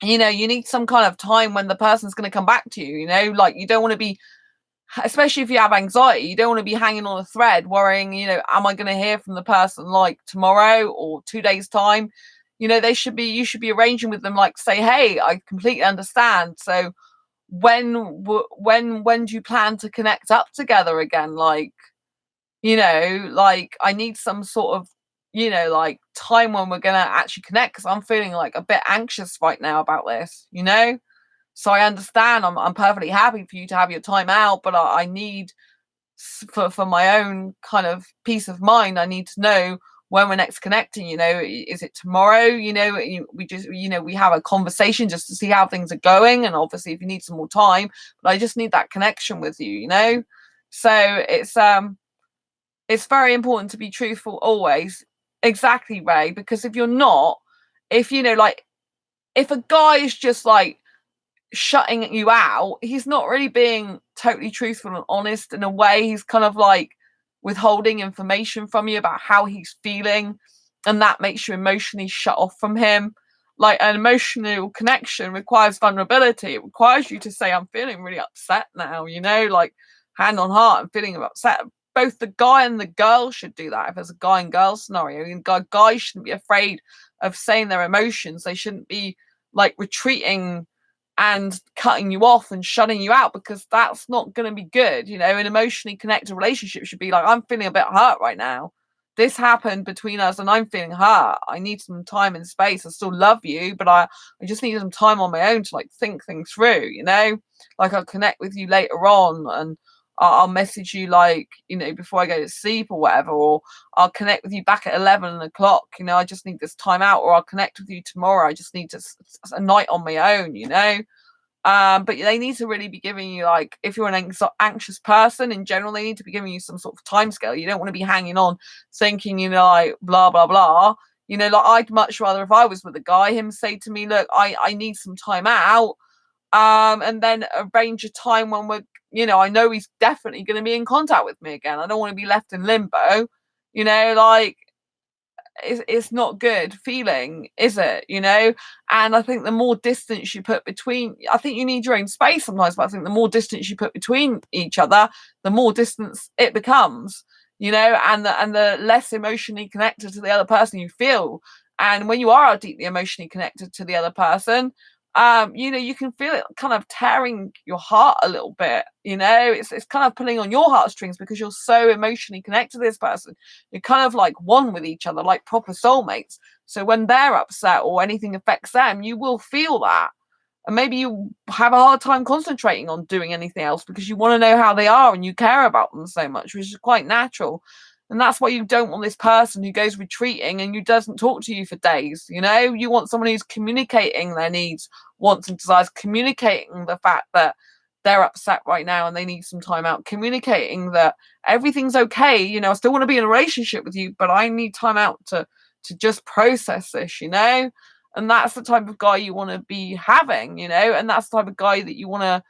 You know, you need some kind of time when the person's going to come back to you. You know, like you don't want to be, especially if you have anxiety, you don't want to be hanging on a thread worrying, you know, am I going to hear from the person like tomorrow or 2 days time? You know, you should be arranging with them, like say, hey, I completely understand, so when do you plan to connect up together again? Like, you know, like I need some sort of, you know, like time when we're gonna actually connect, because I'm feeling like a bit anxious right now about this, you know. So I understand, I'm perfectly happy for you to have your time out, but I need, for my own kind of peace of mind, I need to know when we're next connecting. You know, is it tomorrow? You know, we just, you know, we have a conversation just to see how things are going, and obviously if you need some more time, but I just need that connection with you, you know. So it's very important to be truthful always. Exactly, Ray, because if you're not, if you know, like if a guy is just like shutting you out, he's not really being totally truthful and honest. In a way, he's kind of like withholding information from you about how he's feeling, and that makes you emotionally shut off from him. Like an emotional connection requires vulnerability. It requires you to say, I'm feeling really upset now, you know, like hand on heart, I'm feeling upset. Both the guy and the girl should do that. If there's a guy and girl scenario, I mean, guys shouldn't be afraid of saying their emotions. They shouldn't be like retreating and cutting you off and shutting you out, because that's not going to be good. You know, an emotionally connected relationship should be like, I'm feeling a bit hurt right now. This happened between us and I'm feeling hurt. I need some time and space. I still love you, but I just need some time on my own to like think things through, you know? Like I'll connect with you later on, and I'll message you like, you know, before I go to sleep or whatever, or I'll connect with you back at 11 o'clock. You know, I just need this time out, or I'll connect with you tomorrow. I just need a night on my own, you know? But they need to really be giving you, like, if you're an anxious person in general, they need to be giving you some sort of time scale. You don't want to be hanging on thinking, you know, like blah blah blah. You know, like I'd much rather, if I was with a guy, him say to me, look, I need some time out, and then arrange a time when we're, you know, I know he's definitely going to be in contact with me again. I don't want to be left in limbo, you know, like it's not good feeling, is it? You know, and I think the more distance you put between, I think you need your own space sometimes, but I think the more distance you put between each other, the more distance it becomes, you know, and the less emotionally connected to the other person you feel. And when you are deeply emotionally connected to the other person, you know, you can feel it kind of tearing your heart a little bit, you know, it's kind of pulling on your heartstrings because you're so emotionally connected to this person. You're kind of like one with each other, like proper soulmates. So when they're upset or anything affects them, you will feel that. And maybe you have a hard time concentrating on doing anything else because you want to know how they are and you care about them so much, which is quite natural. And that's why you don't want this person who goes retreating and who doesn't talk to you for days. You know, you want someone who's communicating their needs, wants and desires, communicating the fact that they're upset right now and they need some time out, communicating that everything's okay. You know, I still want to be in a relationship with you, but I need time out to just process this, you know? And that's the type of guy you want to be having, you know, and that's the type of guy that you want to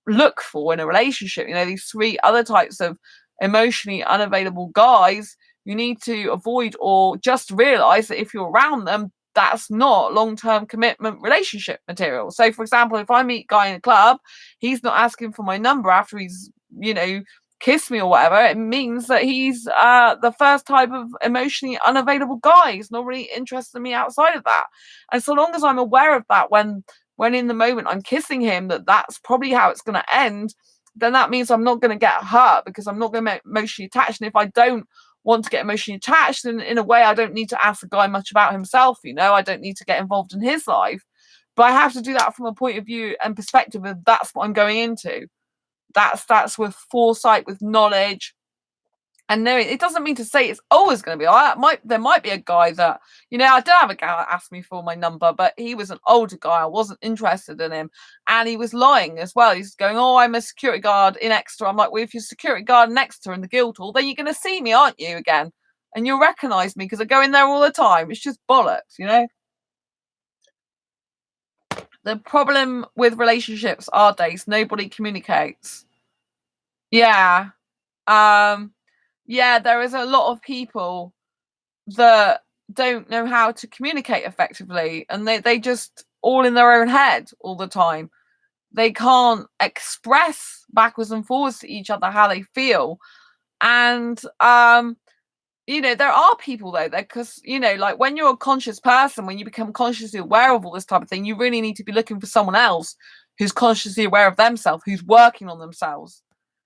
look for in a relationship. You know, these three other types of emotionally unavailable guys you need to avoid, or just realize that if you're around them, that's not long-term commitment relationship material. So for example, if I meet a guy in a club, he's not asking for my number after he's, you know, kissed me or whatever, it means that he's the first type of emotionally unavailable guy. He's not really interested in me outside of that. And so long as I'm aware of that when in the moment I'm kissing him, that that's probably how it's going to end, then that means I'm not going to get hurt because I'm not going to get emotionally attached. And if I don't want to get emotionally attached, then in a way I don't need to ask the guy much about himself, you know, I don't need to get involved in his life. But I have to do that from a point of view and perspective of that's what I'm going into. That's with foresight, with knowledge, and no, it doesn't mean to say it's always going to be like that. There might be a guy that, you know, I did have a guy that asked me for my number, but he was an older guy. I wasn't interested in him. And he was lying as well. He's going, oh, I'm a security guard in Exeter. I'm like, well, if you're security guard in Exeter in the Guildhall, then you're going to see me, aren't you, again? And you'll recognise me because I go in there all the time. It's just bollocks, you know? The problem with relationships are days, nobody communicates. Yeah. Um, yeah, there is a lot of people that don't know how to communicate effectively, and they just all in their own head all the time. They can't express backwards and forwards to each other how they feel. And there are people though, because like when you're a conscious person, when you become consciously aware of all this type of thing, you really need to be looking for someone else who's consciously aware of themselves, who's working on themselves.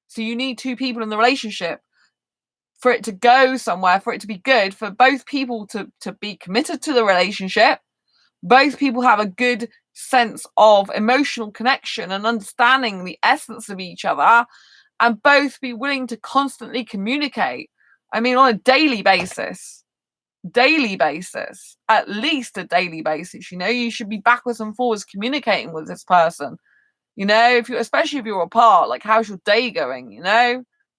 So you need two people in the relationship for it to go somewhere, for it to be good, for both people to be committed to the relationship, both people have a good sense of emotional connection and understanding the essence of each other, and both be willing to constantly communicate. I mean, on a daily basis, at least a daily basis, you should be backwards and forwards communicating with this person. Especially if you're apart, like, how's your day going?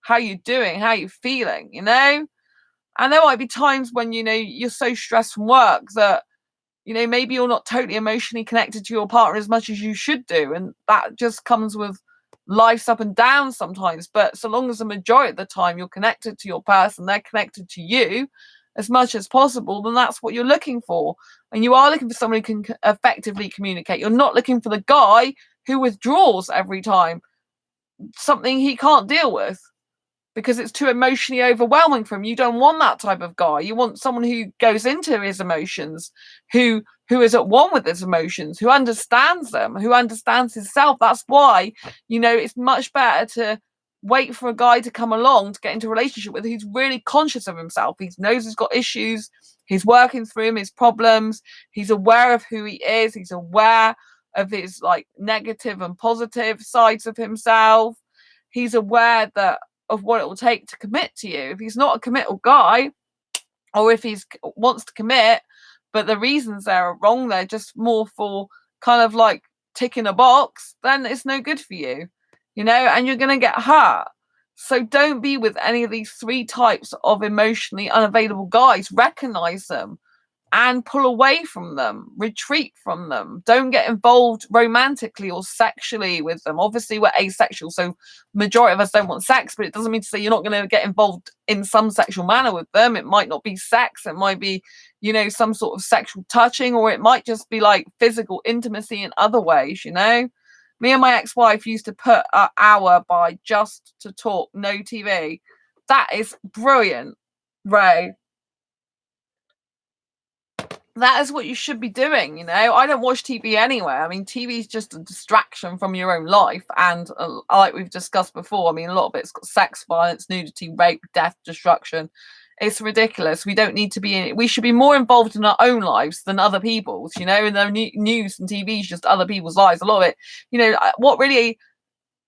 How you doing? How you feeling? And there might be times when, you're so stressed from work that, maybe you're not totally emotionally connected to your partner as much as you should do. And that just comes with life's up and downs sometimes. But so long as the majority of the time you're connected to your person, they're connected to you as much as possible, then that's what you're looking for. And you are looking for someone who can effectively communicate. You're not looking for the guy who withdraws every time, something he can't deal with, because it's too emotionally overwhelming for him. You don't want that type of guy. You want someone who goes into his emotions, who is at one with his emotions, who understands them, who understands himself. That's why, it's much better to wait for a guy to come along to get into a relationship with who's really conscious of himself. He knows he's got issues. He's working through his problems. He's aware of who he is. He's aware of his like negative and positive sides of himself. He's aware of what it will take to commit to you. If he's not a committal guy, or if he wants to commit, but the reasons there are wrong, they're just more for kind of like ticking a box, then it's no good for you, and you're going to get hurt. So don't be with any of these three types of emotionally unavailable guys. Recognize them and pull away from them, retreat from them. Don't get involved romantically or sexually with them. Obviously, we're asexual, so majority of us don't want sex, but it doesn't mean to say you're not going to get involved in some sexual manner with them. It might not be sex. It might be, some sort of sexual touching, or it might just be like physical intimacy in other ways, Me and my ex-wife used to put an hour by just to talk, no TV. That is brilliant, Ray. That is what you should be doing. I don't watch TV anyway. I mean, TV is just a distraction from your own life, and like we've discussed before, I mean, a lot of it's got sex, violence, nudity, rape, death, destruction. It's ridiculous. We don't need to be in it. We should be more involved in our own lives than other people's. And the news and TV is just other people's lives. A lot of it, what really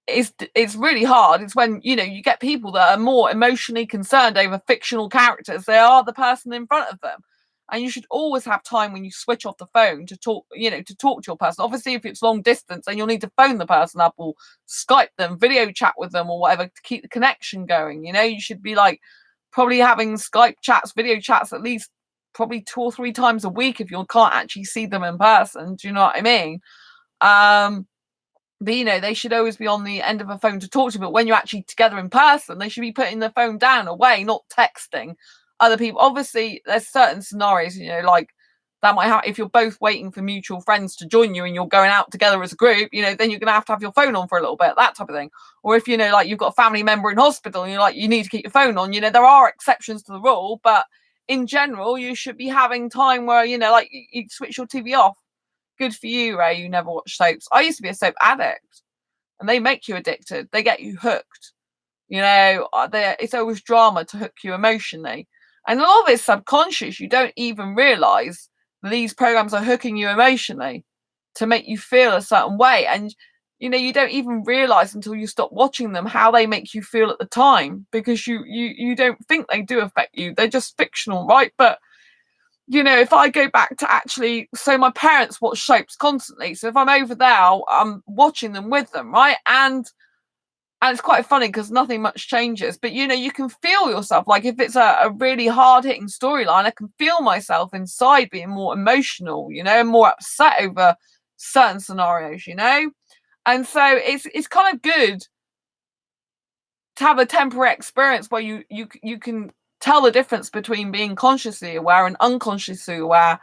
it's really hard. It's when you get people that are more emotionally concerned over fictional characters. They are the person in front of them. And you should always have time when you switch off the phone to talk, to talk to your person. Obviously, if it's long distance, then you'll need to phone the person up or Skype them, video chat with them or whatever to keep the connection going. You should be like probably having Skype chats, video chats at least probably 2 or 3 times a week if you can't actually see them in person. Do you know what I mean? But they should always be on the end of a phone to talk to you. But when you're actually together in person, they should be putting the phone down away, not texting other people. Obviously, there's certain scenarios, like that might happen if you're both waiting for mutual friends to join you and you're going out together as a group, then you're going to have your phone on for a little bit, that type of thing. Or if, like you've got a family member in hospital and you're like, you need to keep your phone on, there are exceptions to the rule, but in general, you should be having time where, like you switch your TV off. Good for you, Ray. You never watch soaps. I used to be a soap addict, and they make you addicted. They get you hooked. It's always drama to hook you emotionally. And a lot of it's subconscious. You don't even realize these programs are hooking you emotionally to make you feel a certain way. And, you don't even realize until you stop watching them how they make you feel at the time, because you don't think they do affect you. They're just fictional, right? But if I go back to actually, so my parents watch soaps constantly. So if I'm over there, I'm watching them with them, right? And it's quite funny because nothing much changes. But, you can feel yourself. Like if it's a really hard-hitting storyline, I can feel myself inside being more emotional, and more upset over certain scenarios, And so it's kind of good to have a temporary experience where you can tell the difference between being consciously aware and unconsciously aware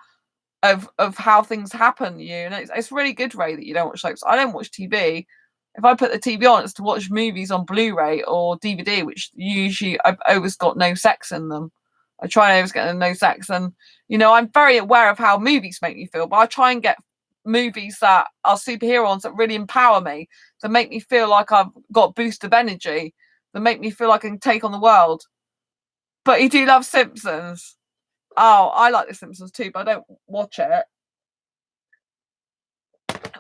of how things happen to you. And it's really good, Ray, that you don't watch soaps. I don't watch TV. If I put the TV on, it's to watch movies on Blu-ray or DVD, which usually I've always got no sex in them. I try and always get no sex. And, you know, I'm very aware of how movies make me feel, but I try and get movies that are superhero ones that really empower me, that make me feel like I've got a boost of energy, that make me feel like I can take on the world. But you do love Simpsons. Oh, I like The Simpsons too, but I don't watch it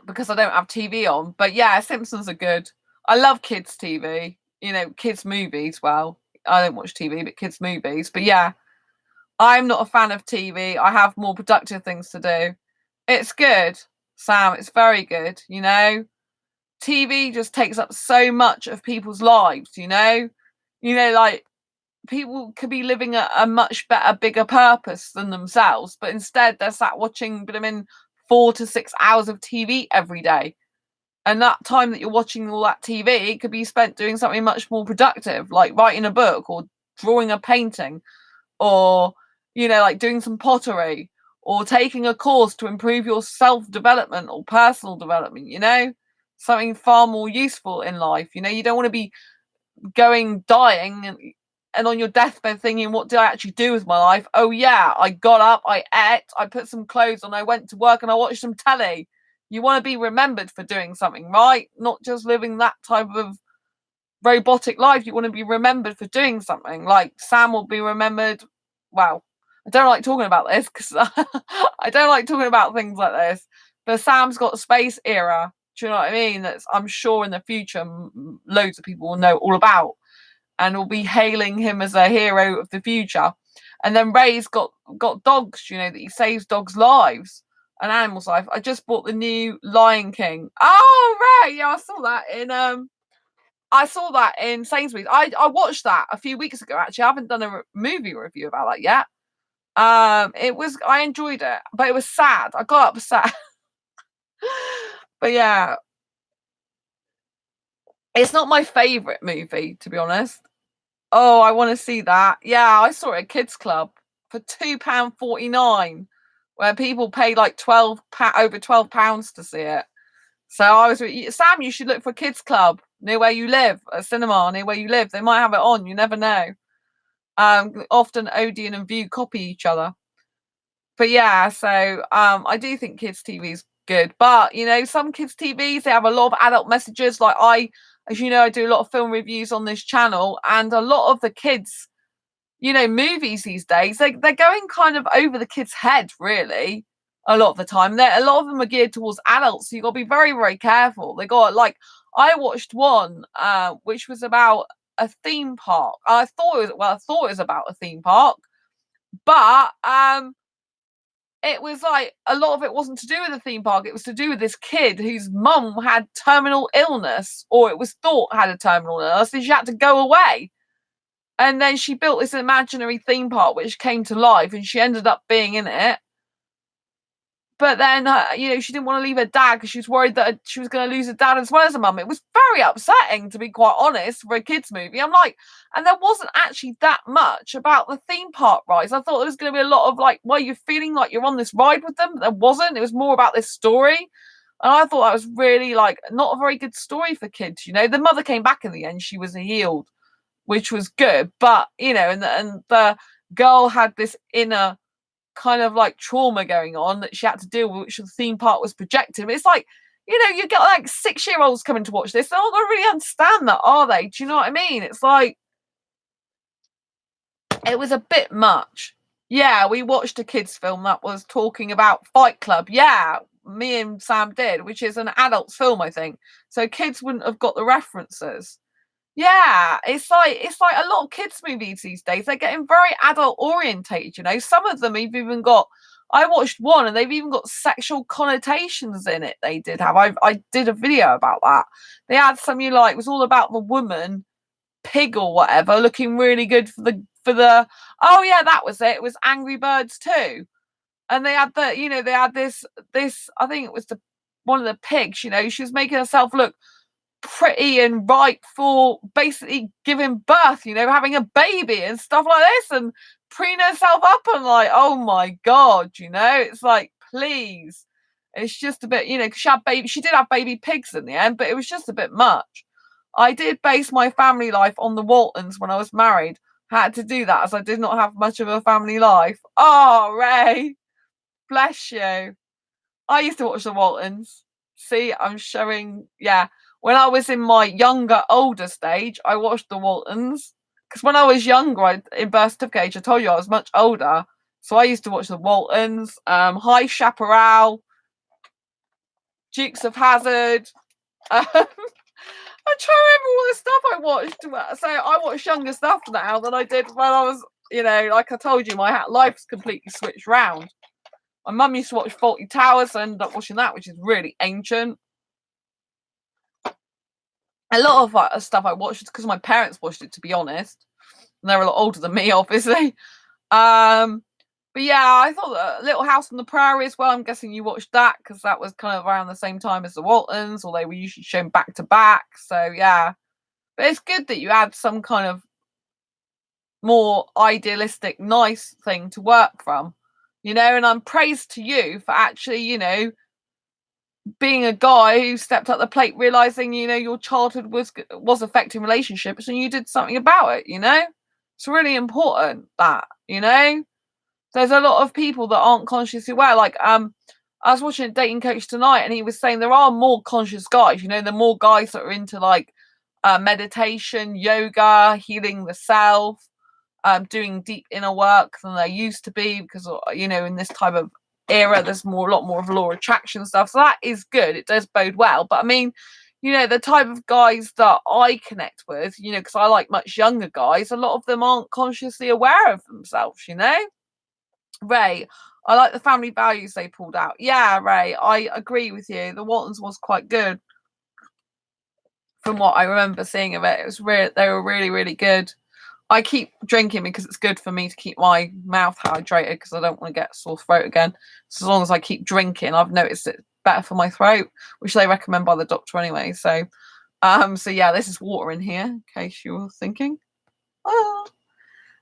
because I don't have TV on. But yeah, Simpsons are good. I love kids' TV, you know, kids' movies. Well, I don't watch TV, but kids' movies. But yeah, I'm not a fan of TV. I have more productive things to do. It's good, Sam. It's very good, you know. TV just takes up so much of people's lives, you know. You know, like people could be living a much better, bigger purpose than themselves, but instead they're sat watching them in 4 to 6 hours of TV every day. And that time that you're watching all that TV could be spent doing something much more productive, like writing a book or drawing a painting or, you know, like doing some pottery or taking a course to improve your self-development or personal development, you know, something far more useful in life. You know, you don't want to be dying and on your deathbed thinking, what did I actually do with my life? Oh yeah, I got up, I ate, I put some clothes on, I went to work and I watched some telly. You want to be remembered for doing something, right? Not just living that type of robotic life. You want to be remembered for doing something. Like Sam will be remembered. Well, I don't like talking about this because I don't like talking about things like this. But Sam's got a space era. Do you know what I mean? That's, I'm sure in the future loads of people will know all about and will be hailing him as a hero of the future. And then Ray's got dogs. You know that he saves dogs' lives and animals' life. I just bought the new Lion King. Oh Ray, yeah, I saw that in Sainsbury's. I watched that a few weeks ago. Actually, I haven't done a movie review about that yet. I enjoyed it, but it was sad. I got upset. But yeah, it's not my favorite movie, to be honest. Oh, I want to see that. Yeah, I saw it at Kids Club for £2.49, where people pay like over £12 to see it. So I was Sam. You should look for Kids Club near where you live, a cinema near where you live. They might have it on. You never know. Often Odeon and View copy each other. But yeah, so I do think kids' TV is good. But you know, some kids' TVs they have a lot of adult messages. Like as you know, I do a lot of film reviews on this channel, and a lot of the kids, you know, movies these days they're going kind of over the kids' head, really. A lot of the time, a lot of them are geared towards adults, so you got to be very, very careful. They got like I watched one which was about a theme park. I thought it was about a theme park, but it was like a lot of it wasn't to do with the theme park. It was to do with this kid whose mum had terminal illness, or it was thought had a terminal illness, and she had to go away. And then she built this imaginary theme park which came to life, and she ended up being in it. But then, you know, she didn't want to leave her dad because she was worried that she was going to lose her dad as well as her mum. It was very upsetting, to be quite honest, for a kids' movie. I'm like, and there wasn't actually that much about the theme park rides. I thought there was going to be a lot of like, well, you're feeling like you're on this ride with them. But there wasn't. It was more about this story. And I thought that was really like not a very good story for kids. You know, the mother came back in the end. She was healed, which was good. But, you know, and the girl had this inner kind of like trauma going on that she had to deal with, which the theme park was projecting. It's like, you know, you get like 6-year-olds coming to watch this. They're not going to really understand that, are they? Do you know what I mean? It's like, it was a bit much. Yeah, we watched a kids' film that was talking about Fight Club. Yeah, me and Sam did, which is an adult film, I think. So kids wouldn't have got the references. Yeah, it's like a lot of kids' movies these days. They're getting very adult orientated. You know, some of them have even got. I watched one, and they've even got sexual connotations in it. They did have. I did a video about that. They had some you like. It was all about the woman pig or whatever looking really good for the. Oh yeah, that was it. It was Angry Birds 2, and they had they had this. I think it was one of the pigs. You know, she was making herself look pretty and right for basically giving birth, you know, having a baby and stuff like this, and preening herself up, and like, oh my god, you know, it's like please. It's just a bit, because she did have baby pigs in the end, but it was just a bit much. I did base my family life on the Waltons when I was married. Had to do that as I did not have much of a family life. Oh, Ray, bless you. I used to watch the Waltons. See, I'm showing, yeah. When I was in my younger, older stage, I watched the Waltons. Because when I was younger, in birth certificate age, I told you I was much older. So I used to watch the Waltons, High Chaparral, Dukes of Hazzard. I'm trying to remember all the stuff I watched. So I watch younger stuff now than I did when I was, like I told you, my life's completely switched round. My mum used to watch Fawlty Towers, so I ended up watching that, which is really ancient. A lot of stuff I watched is because my parents watched it, to be honest. And they're a lot older than me, obviously. But yeah, I thought Little House on the Prairie as well. I'm guessing you watched that because that was kind of around the same time as the Waltons, or they were usually shown back to back. So yeah, but it's good that you had some kind of more idealistic, nice thing to work from, and I'm praised to you for actually, being a guy who stepped up the plate, realizing, your childhood was affecting relationships, and you did something about it. It's really important that, there's a lot of people that aren't consciously aware. Like, I was watching a dating coach tonight, and he was saying there are more conscious guys. There are more guys that are into like meditation, yoga, healing the self, doing deep inner work than there used to be, because in this type of era there's a lot more of law of attraction stuff. So that is good. It does bode well. But I mean, the type of guys that I connect with, because I like much younger guys, a lot of them aren't consciously aware of themselves. Ray, I like the family values they pulled out. Yeah, Ray, I agree with you. The Waltons was quite good from what I remember seeing of it. It was they were really, really good. I keep drinking because it's good for me to keep my mouth hydrated, because I don't want to get a sore throat again. So as long as I keep drinking, I've noticed it's better for my throat, which they recommend by the doctor anyway. So yeah, this is water in here, in case you were thinking.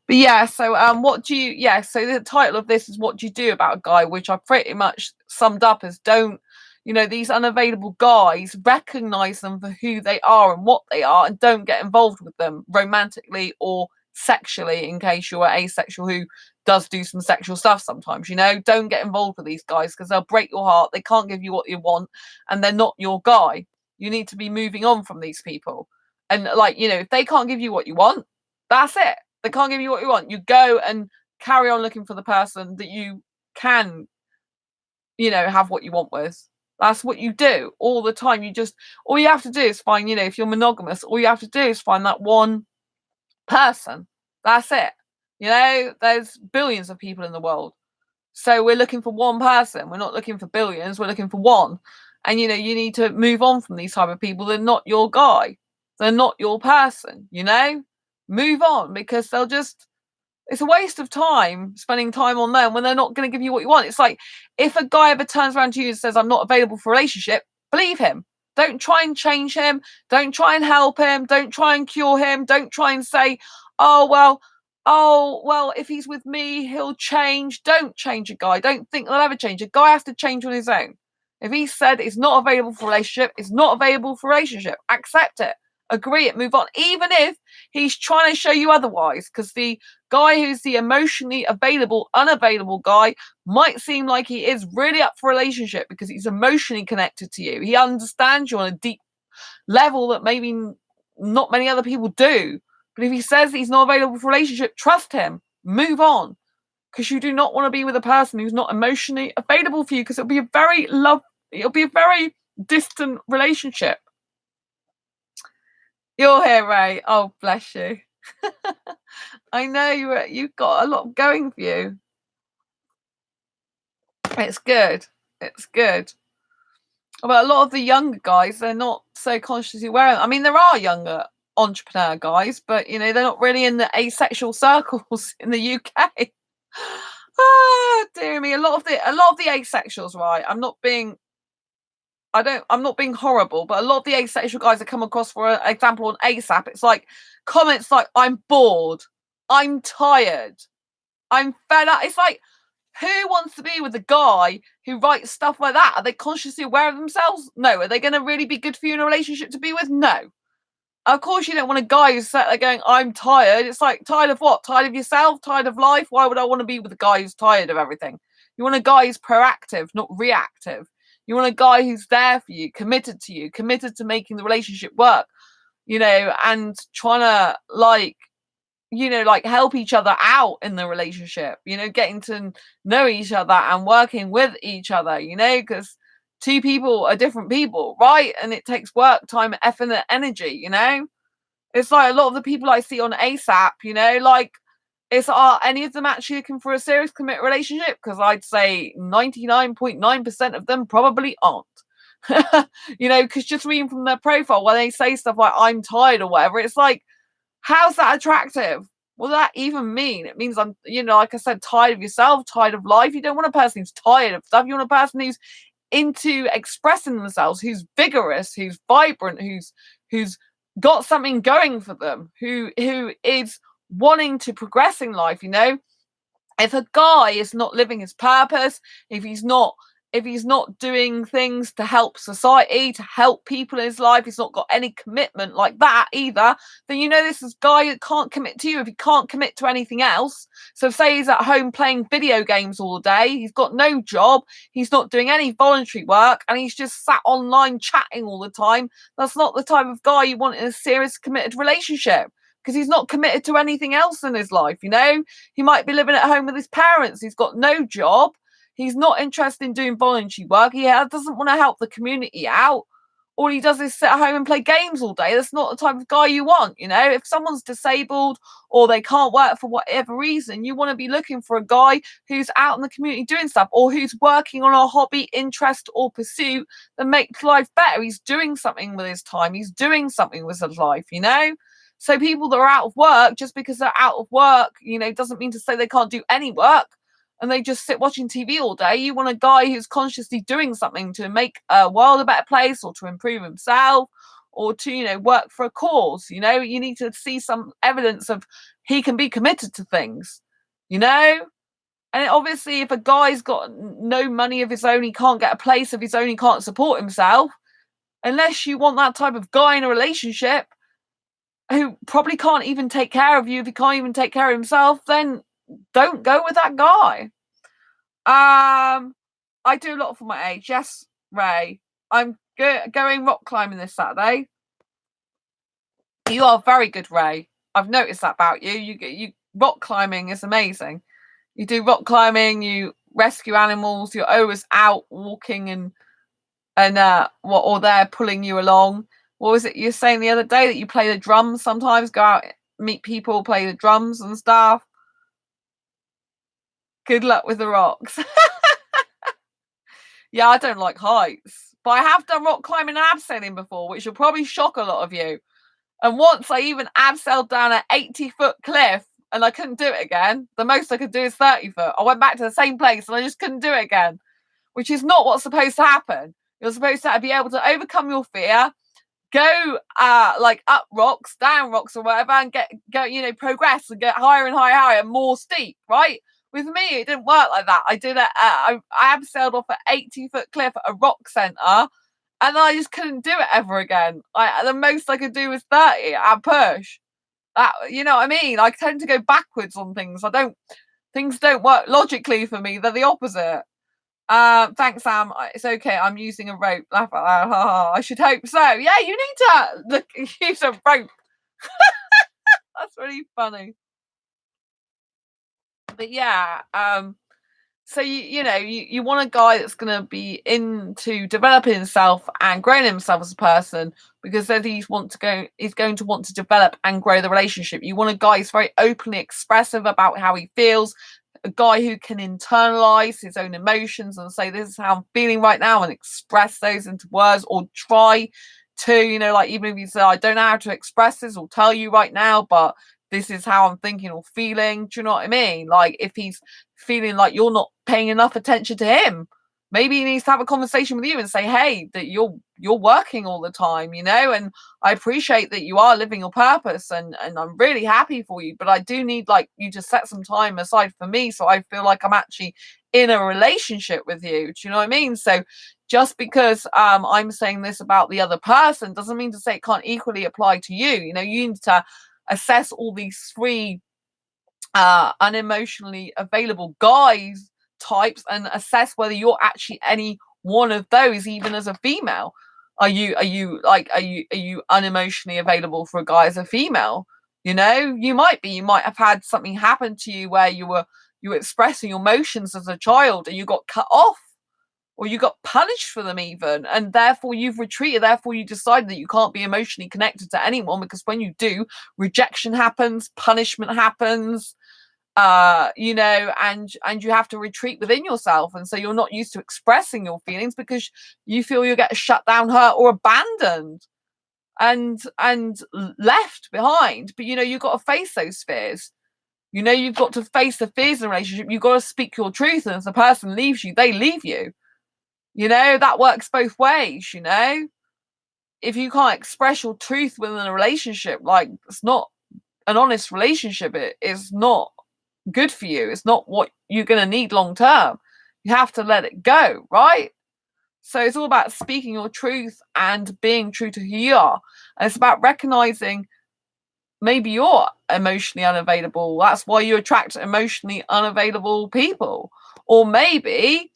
But yeah, so so the title of this is What Do You Do About a Guy, which I pretty much summed up as don't, these unavailable guys, recognize them for who they are and what they are, and don't get involved with them romantically or sexually, in case you're asexual who does do some sexual stuff sometimes. Don't get involved with these guys, because they'll break your heart. They can't give you what you want, and they're not your guy. You need to be moving on from these people. And if they can't give you what you want, that's it. They can't give you what you want. You go and carry on looking for the person that you can, have what you want with. That's what you do all the time. All you have to do is find, if you're monogamous, all you have to do is find that one person. That's it. There's billions of people in the world. So we're looking for one person. We're not looking for billions. We're looking for one. And, you need to move on from these type of people. They're not your guy. They're not your person, Move on, because it's a waste of time spending time on them when they're not going to give you what you want. It's like, if a guy ever turns around to you and says, I'm not available for a relationship, believe him. Don't try and change him. Don't try and help him. Don't try and cure him. Don't try and say, oh, well, if he's with me, he'll change. Don't change a guy. Don't think they'll ever change. A guy has to change on his own. If he said it's not available for a relationship, it's not available for a relationship. Accept it. Agree it, move on, even if he's trying to show you otherwise, because the guy who's the emotionally unavailable guy might seem like he is really up for a relationship because he's emotionally connected to you. He understands you on a deep level that maybe not many other people do. But if he says he's not available for a relationship, trust him, move on, because you do not want to be with a person who's not emotionally available for you, because it'll be a very distant relationship. You're here, Ray. Oh, bless you. I know you've got a lot going for you. It's good. It's good. But a lot of the younger guys, they're not so consciously aware. I mean, there are younger entrepreneur guys, but they're not really in the asexual circles in the UK. Ah, dear me. A lot of the asexuals, right? I'm not being horrible, but a lot of the asexual guys I come across, for example, on ASAP, it's like comments like, I'm bored, I'm tired, I'm fed up. It's like, Who wants to be with a guy who writes stuff like that? Are they consciously aware of themselves? No. Are they going to really be good for you in a relationship to be with? No. Of course, you don't want a guy who's sat there going, I'm tired. It's like, tired of what? Tired of yourself? Tired of life? Why would I want to be with a guy who's tired of everything? You want a guy who's proactive, not reactive. You want a guy who's there for you, committed to making the relationship work, and trying to, like help each other out in the relationship, getting to know each other and working with each other, because two people are different people, right? And it takes work, time, effort, and energy, It's like a lot of the people I see on ASAP, like, are any of them actually looking for a serious commit relationship? Because I'd say 99.9% of them probably aren't. Because just reading from their profile, when they say stuff like, I'm tired or whatever, it's like, how's that attractive? What does that even mean? It means I'm, like I said, tired of yourself, tired of life. You don't want a person who's tired of stuff. You want a person who's into expressing themselves, who's vigorous, who's vibrant, who's got something going for them, who is wanting to progress in life. If a guy is not living his purpose, if he's not doing things to help society, to help people in his life, he's not got any commitment like that either, then this is a guy that can't commit to you if he can't commit to anything else. So say he's at home playing video games all day, he's got no job, he's not doing any voluntary work, and he's just sat online chatting all the time. That's not the type of guy you want in a serious committed relationship, because he's not committed to anything else in his life. He might be living at home with his parents, he's got no job, he's not interested in doing voluntary work, he doesn't want to help the community out. All he does is sit at home and play games all day. That's not the type of guy you want. If someone's disabled or they can't work for whatever reason, you want to be looking for a guy who's out in the community doing stuff, or who's working on a hobby, interest, or pursuit that makes life better. He's doing something with his time, he's doing something with his life. So people that are out of work, just because they're out of work, doesn't mean to say they can't do any work and they just sit watching TV all day. You want a guy who's consciously doing something to make a world a better place, or to improve himself, or to, work for a cause. You need to see some evidence of he can be committed to things, And obviously, if a guy's got no money of his own, he can't get a place of his own, he can't support himself, unless you want that type of guy in a relationship who probably can't even take care of you, if he can't even take care of himself, then don't go with that guy. I do a lot for my age. Yes, Ray. I'm going rock climbing this Saturday. You are very good, Ray. I've noticed that about you. You rock climbing is amazing. You do rock climbing, you rescue animals, you're always out walking and or they're pulling you along. What was it you were saying the other day, that you play the drums sometimes, go out, meet people, play the drums and stuff? Good luck with the rocks. Yeah, I don't like heights, but I have done rock climbing and abseiling before, which will probably shock a lot of you. And once I even abseiled down an 80-foot cliff and I couldn't do it again. The most I could do is 30 foot. I went back to the same place and I just couldn't do it again, which is not what's supposed to happen. You're supposed to be able to overcome your fear, go like up rocks, down rocks or whatever, and go progress and get higher and higher and more steep, right? With me, it didn't work like that. I did it. I abseiled off an 80-foot cliff at a rock centre, and I just couldn't do it ever again. The most I could do was 30 at push. You know what I mean? I tend to go backwards on things. Things don't work logically for me. They're the opposite. Thanks, Sam. It's okay. I'm using a rope. Laugh at that. I should hope so. Yeah, you need to use a rope. That's really funny. But yeah, so you want a guy that's going to be into developing himself and growing himself as a person, because then he's going to want to develop and grow the relationship. You want a guy who's very openly expressive about how he feels, a guy who can internalize his own emotions and say, this is how I'm feeling right now, and express those into words, or try to, like, even if you say, I don't know how to express this or tell you right now, but this is how I'm thinking or feeling. Do you know what I mean? Like, if he's feeling like you're not paying enough attention to him, maybe he needs to have a conversation with you and say, hey, that you're working all the time, you know, and I appreciate that you are living your purpose, and I'm really happy for you, but I do need like you to set some time aside for me, so I feel like I'm actually in a relationship with you. Do you know what I mean? So just because I'm saying this about the other person doesn't mean to say it can't equally apply to you. You know, you need to assess all these three unemotionally available guys types and assess whether you're actually any one of those, even as a female. Are you unemotionally available for a guy as a female? You know, you might have had something happen to you where you were expressing your emotions as a child and you got cut off, or you got punished for them even, and therefore you've retreated, therefore you decided that you can't be emotionally connected to anyone, because when you do, rejection happens, punishment happens, you know, and you have to retreat within yourself, and so you're not used to expressing your feelings because you feel you get shut down, hurt, or abandoned and left behind. But you know, you've got to face those fears. You know, you've got to face the fears in a relationship. You've got to speak your truth, and if the person leaves you, they leave you. You know, that works both ways. You know, if you can't express your truth within a relationship, like, it's not an honest relationship. It is not good for you. It's not what you're going to need long term. You have to let it go, right? So it's all about speaking your truth and being true to who you are. And it's about recognizing maybe you're emotionally unavailable. That's why you attract emotionally unavailable people. Or maybe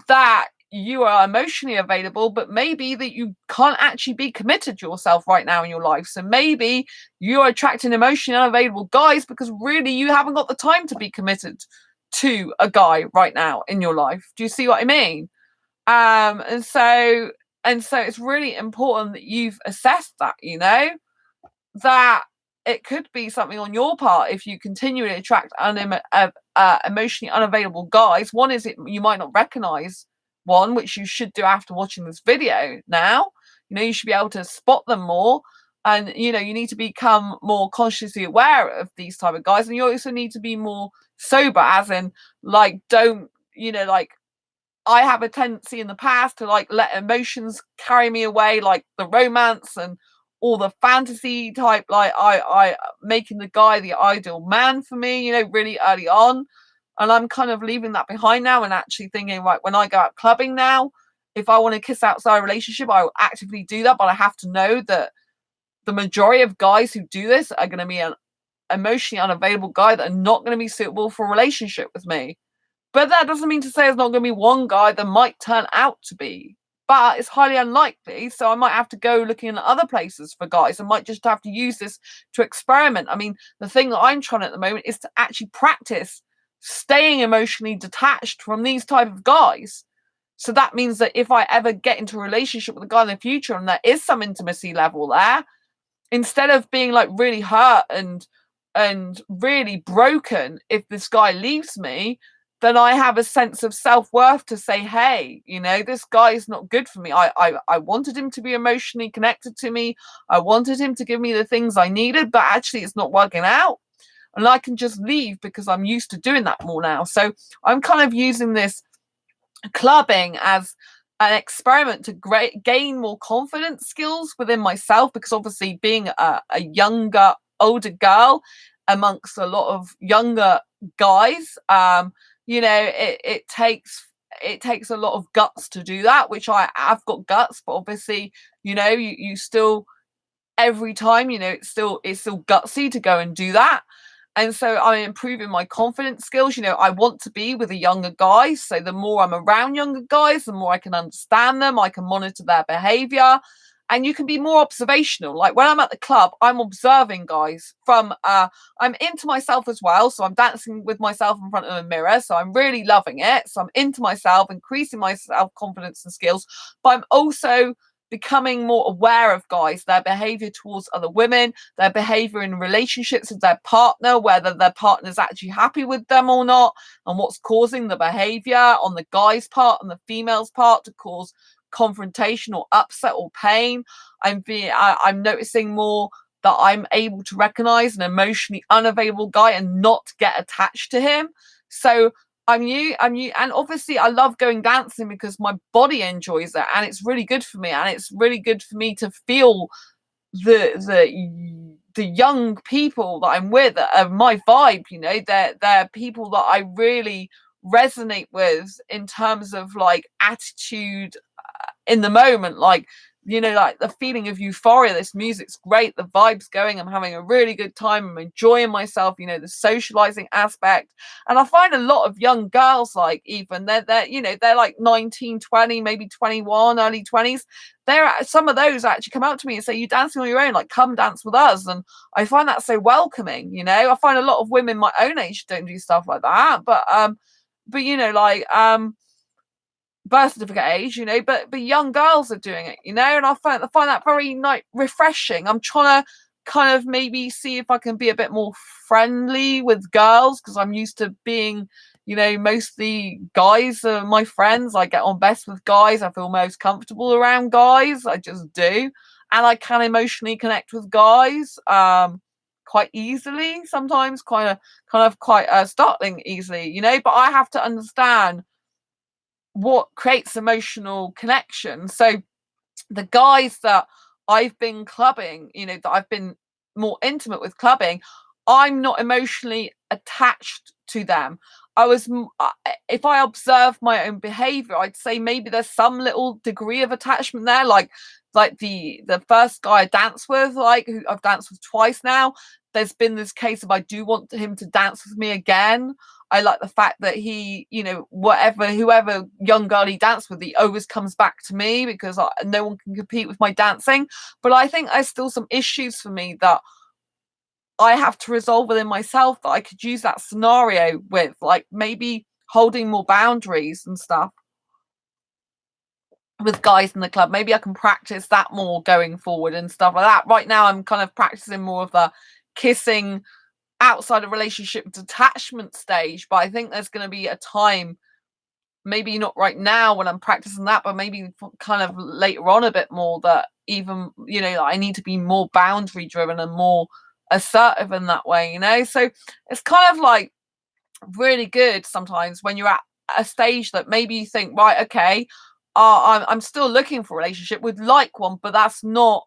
that you are emotionally available, but maybe that you can't actually be committed to yourself right now in your life. So maybe you're attracting emotionally unavailable guys because really you haven't got the time to be committed to a guy right now in your life. Do you see what I mean? And so it's really important that you've assessed that, you know, that it could be something on your part if you continually attract emotionally unavailable guys. One is, you might not recognize one, which you should do after watching this video now. You know, you should be able to spot them more, and you know, you need to become more consciously aware of these type of guys, and you also need to be more sober, as in, like, don't, you know, like, I have a tendency in the past to like let emotions carry me away, like the romance and all the fantasy type, like I making the guy the ideal man for me, you know, really early on. And I'm kind of leaving that behind now and actually thinking, right, when I go out clubbing now, if I want to kiss outside a relationship, I will actively do that. But I have to know that the majority of guys who do this are going to be an emotionally unavailable guy that are not going to be suitable for a relationship with me. But that doesn't mean to say there's not going to be one guy that might turn out to be. But it's highly unlikely. So I might have to go looking in other places for guys. I might just have to use this to experiment. I mean, the thing that I'm trying at the moment is to actually practice staying emotionally detached from these type of guys. So that means that if I ever get into a relationship with a guy in the future and there is some intimacy level there, instead of being like really hurt and really broken if this guy leaves me, then I have a sense of self-worth to say, hey, you know, this guy is not good for me. I wanted him to be emotionally connected to me. I wanted him to give me the things I needed, but actually it's not working out. And I can just leave because I'm used to doing that more now. So I'm kind of using this clubbing as an experiment to gain more confidence skills within myself, because obviously being a younger, older girl amongst a lot of younger guys, you know, it takes a lot of guts to do that, which I've got guts, but obviously, you know, you still, every time, you know, it's still gutsy to go and do that. And so I'm improving my confidence skills. You know, I want to be with a younger guy. So the more I'm around younger guys, the more I can understand them. I can monitor their behavior, and you can be more observational. Like when I'm at the club, I'm observing guys from, I'm into myself as well. So I'm dancing with myself in front of a mirror. So I'm really loving it. So I'm into myself, increasing my self-confidence and skills, but I'm also becoming more aware of guys, their behavior towards other women, their behavior in relationships with their partner, whether their partner's actually happy with them or not, and what's causing the behavior on the guy's part and the female's part to cause confrontation or upset or pain. I'm noticing more that I'm able to recognize an emotionally unavailable guy and not get attached to him. So I'm you, and obviously I love going dancing because my body enjoys it, and it's really good for me, and it's really good for me to feel the young people that I'm with are my vibe. You know, they're people that I really resonate with in terms of like attitude in the moment, like, you know, like the feeling of euphoria. This music's great, the vibe's going, I'm having a really good time, I'm enjoying myself, you know, the socializing aspect. And I find a lot of young girls, like, even they're you know, they're like 19, 20, maybe 21, early 20s. There, some of those actually come out to me and say, "You dancing on your own, like come dance with us." And I find that so welcoming. You know, I find a lot of women my own age don't do stuff like that, but you know, like birth certificate age, you know, but young girls are doing it, you know, and I find that very like refreshing. I'm trying to kind of maybe see if I can be a bit more friendly with girls, because I'm used to being, you know, mostly guys are my friends. I get on best with guys. I feel most comfortable around guys. I just do, and I can emotionally connect with guys quite easily. Sometimes quite startling easily, you know. But I have to understand what creates emotional connection. So the guys that I've been clubbing, you know, that I've been more intimate with clubbing, I'm not emotionally attached to them. If I observe my own behavior, I'd say maybe there's some little degree of attachment there, like the first guy I danced with, like who I've danced with twice now. There's been this case of I do want him to dance with me again. I like the fact that he, you know, whoever young girl he danced with, he always comes back to me because no one can compete with my dancing. But I think there's still some issues for me that I have to resolve within myself that I could use that scenario with, like maybe holding more boundaries and stuff with guys in the club. Maybe I can practice that more going forward and stuff like that. Right now, I'm kind of practicing more of the kissing outside of relationship detachment stage, but I think there's going to be a time, maybe not right now when I'm practicing that, but maybe kind of later on a bit more, that even, you know, I need to be more boundary driven and more assertive in that way, you know. So it's kind of like really good sometimes when you're at a stage that maybe you think, right, okay, I'm still looking for a relationship, would like one, but that's not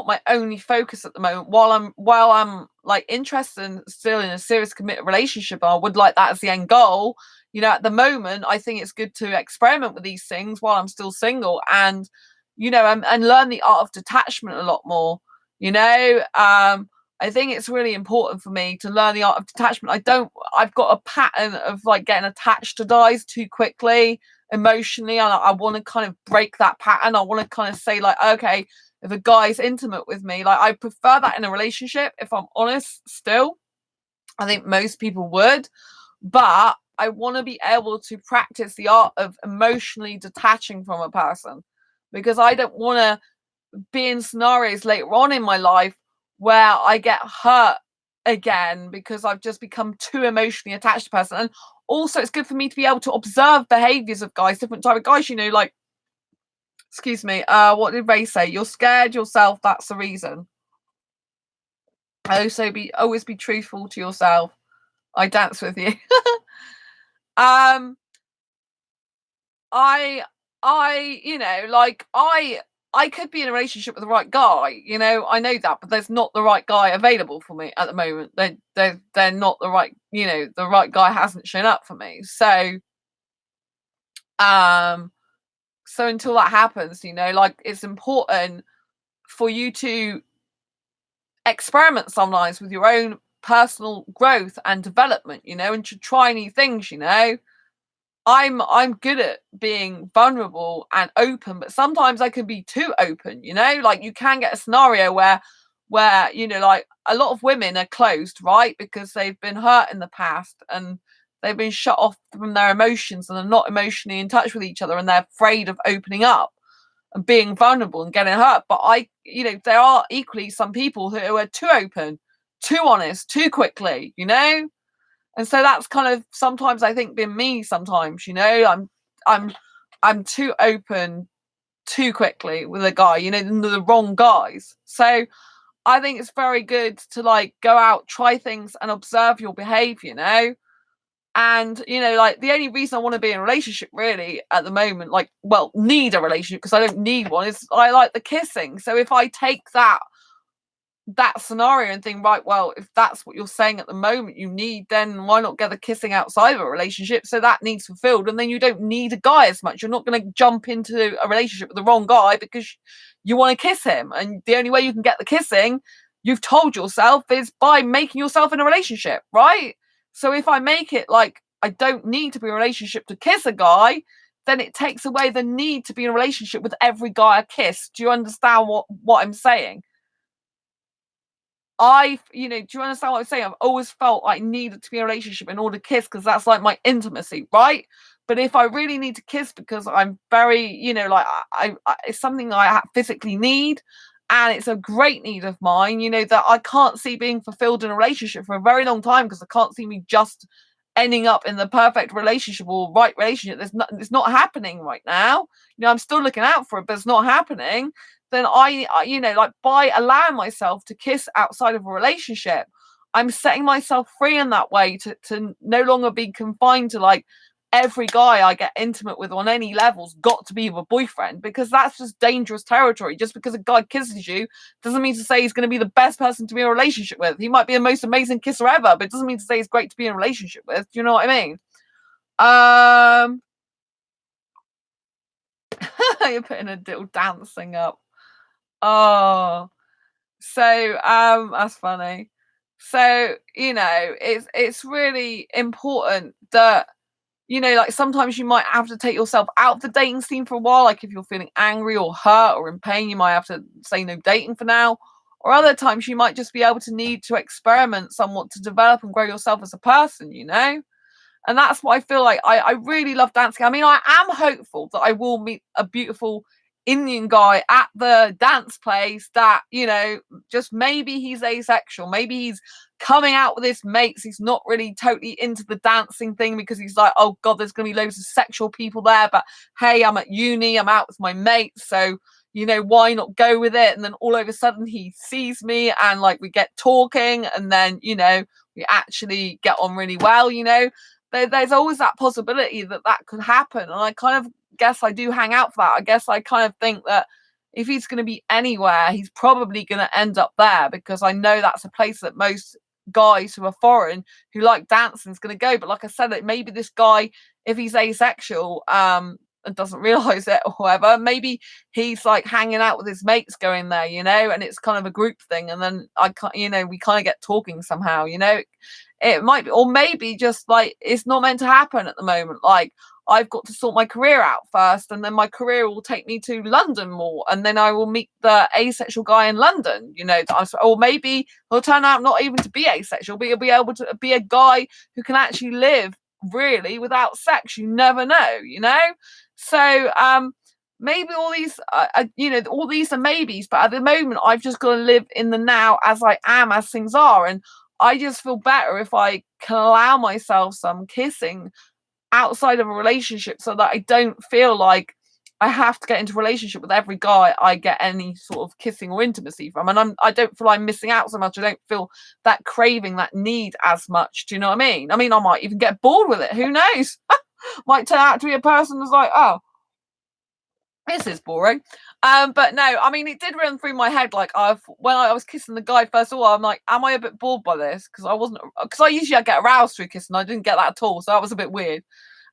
my only focus at the moment. While I'm like interested in still in a serious committed relationship, I would like that as the end goal. You know, at the moment, I think it's good to experiment with these things while I'm still single, and you know, and learn the art of detachment a lot more. You know, I think it's really important for me to learn the art of detachment. I've got a pattern of like getting attached to guys too quickly emotionally, and I want to kind of break that pattern. I want to kind of say, like, okay, if a guy's intimate with me, like I prefer that in a relationship, if I'm honest. Still, I think most people would, but I want to be able to practice the art of emotionally detaching from a person, because I don't want to be in scenarios later on in my life where I get hurt again because I've just become too emotionally attached to a person. And also, it's good for me to be able to observe behaviors of guys, different type of guys, you know, like, excuse me, what did Ray say? You're scared yourself, that's the reason. Also, always be truthful to yourself. I dance with you. um I you know, like I could be in a relationship with the right guy, you know, I know that, but there's not the right guy available for me at the moment. They're not the right, you know, the right guy hasn't shown up for me. Um so until that happens, you know, like it's important for you to experiment sometimes with your own personal growth and development, you know, and to try new things, you know. I'm good at being vulnerable and open, but sometimes I can be too open, you know? Like you can get a scenario where, you know, like a lot of women are closed, right? Because they've been hurt in the past and they've been shut off from their emotions and they're not emotionally in touch with each other and they're afraid of opening up and being vulnerable and getting hurt. But you know, there are equally some people who are too open, too honest, too quickly, you know? And so that's kind of sometimes I think been me sometimes, you know, I'm I'm too open too quickly with a guy, you know, the wrong guys. So I think it's very good to like go out, try things, and observe your behavior, And like the only reason I want to be in a relationship really at the moment, like, well, need a relationship because I don't need one, is I like the kissing. So if I take that scenario and think, right, well, if that's what you're saying at the moment you need, then why not get the kissing outside of a relationship so that needs fulfilled, and then you don't need a guy as much. You're not going to jump into a relationship with the wrong guy because you want to kiss him, and the only way you can get the kissing, you've told yourself, is by making yourself in a relationship, right? So if I make it like I don't need to be in a relationship to kiss a guy, then it takes away the need to be in a relationship with every guy I kiss. Do you understand what I'm saying? Do you understand what I'm saying? I've always felt I needed to be in a relationship in order to kiss because that's like my intimacy, right? But if I really need to kiss because I'm very, like it's something I physically need, and it's a great need of mine, that I can't see being fulfilled in a relationship for a very long time because I can't see me just ending up in the perfect relationship or right relationship. It's not happening right now. I'm still looking out for it, but it's not happening. Then like by allowing myself to kiss outside of a relationship, I'm setting myself free in that way to no longer be confined to like every guy I get intimate with on any levels got to be with a boyfriend, because that's just dangerous territory. Just because a guy kisses you doesn't mean to say he's going to be the best person to be in a relationship with. He might be the most amazing kisser ever, but it doesn't mean to say he's great to be in a relationship with. Do you know what I mean? You're putting a little dancing up. Oh, so that's funny. So it's really important that like sometimes you might have to take yourself out of the dating scene for a while. Like if you're feeling angry or hurt or in pain, you might have to say no dating for now. Or other times you might just be able to need to experiment somewhat to develop and grow yourself as a person. And that's what I feel like. I really love dancing. I mean, I am hopeful that I will meet a beautiful Indian guy at the dance place that, just maybe he's asexual. Maybe he's coming out with his mates. He's not really totally into the dancing thing because he's like, oh God, there's going to be loads of sexual people there. But hey, I'm at uni. I'm out with my mates. So, why not go with it? And then all of a sudden he sees me and like we get talking, and then, we actually get on really well, there's always that possibility that could happen. And I kind of guess I do hang out for that. I guess I kind of think that if he's going to be anywhere, he's probably going to end up there, because I know that's a place that most guys who are foreign who like dancing is going to go. But like I said, that maybe this guy, if he's asexual, and doesn't realize it or whatever, maybe he's like hanging out with his mates going there, and it's kind of a group thing, and then we kind of get talking somehow. It might be, or maybe just like it's not meant to happen at the moment. Like I've got to sort my career out first, and then my career will take me to London more, and then I will meet the asexual guy in London. Or maybe he'll turn out not even to be asexual, but he'll be able to be a guy who can actually live really without sex. You never know. So maybe all these all these are maybes, but at the moment I've just got to live in the now as I am, as things are. And I just feel better if I can allow myself some kissing outside of a relationship, so that I don't feel like I have to get into a relationship with every guy I get any sort of kissing or intimacy from. And I don't feel I'm missing out so much. I don't feel that craving, that need as much. Do you know what I mean? I mean, I might even get bored with it. Who knows? Might turn out to be a person who's like, oh, this is boring. But no, I mean, it did run through my head. Like when I was kissing the guy first of all, I'm like, am I a bit bored by this? Because I usually get aroused through kissing. I didn't get that at all. So that was a bit weird.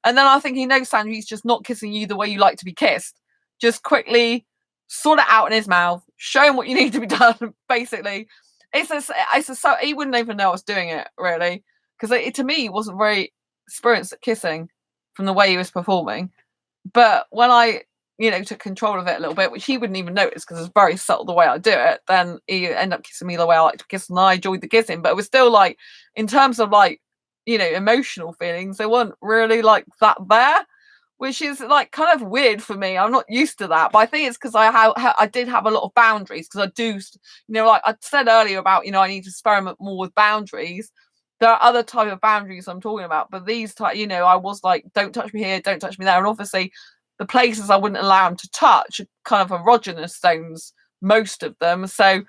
And then I think, Sandra, he's just not kissing you the way you like to be kissed. Just quickly sort it out in his mouth, show him what you need to be done. Basically, he wouldn't even know I was doing it really, because to me he wasn't very experienced at kissing from the way he was performing. But when I took control of it a little bit, which he wouldn't even notice because it's very subtle the way I do it, then he ended up kissing me the way I like to kiss, and I enjoyed the kissing. But it was still like, in terms of like, emotional feelings, they weren't really like that there, which is like kind of weird for me. I'm not used to that, but I think it's because I did have a lot of boundaries, because I do, like I said earlier about, I need to experiment more with boundaries. There are other type of boundaries I'm talking about, but these type, I was like, don't touch me here, don't touch me there. And obviously the places I wouldn't allow him to touch are kind of erogenous zones, most of them. So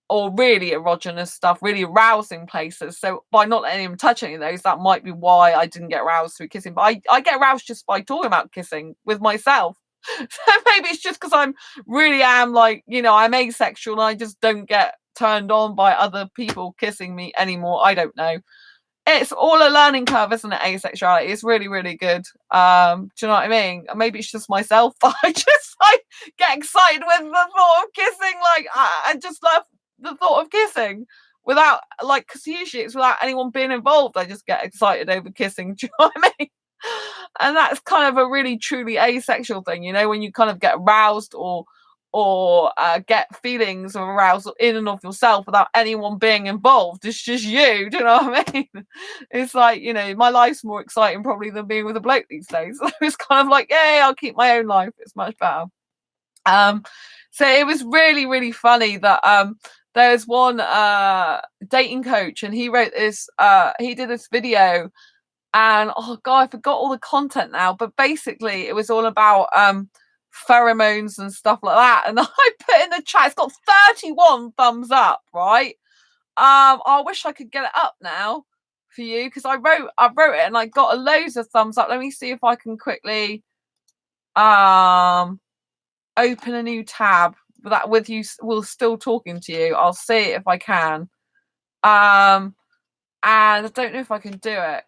or really erogenous stuff, really arousing places. So by not letting him touch any of those, that might be why I didn't get aroused through kissing. But I get aroused just by talking about kissing with myself. So maybe it's just because I'm really am like, I'm asexual and I just don't get turned on by other people kissing me anymore. I don't know. It's all a learning curve, isn't it? Asexuality. It's really, really good. Do you know what I mean? Maybe it's just myself, but I just like get excited with the thought of kissing. Like I just love the thought of kissing without like, because usually it's without anyone being involved. I just get excited over kissing. Do you know what I mean? And that's kind of a really truly asexual thing, when you kind of get aroused or get feelings of arousal in and of yourself without anyone being involved. It's just you. Do you know what I mean? It's like, my life's more exciting probably than being with a bloke these days. So it's kind of like, yay, I'll keep my own life. It's much better. So it was really, really funny that there's one dating coach, and he wrote this, he did this video, and oh god, I forgot all the content now, but basically it was all about pheromones and stuff like that. And I put in the chat, it's got 31 thumbs up, right? I wish I could get it up now for you, because I wrote it and I got a loads of thumbs up. Let me see if I can quickly open a new tab with you while still talking to you. I'll see if I can. And I don't know if I can do it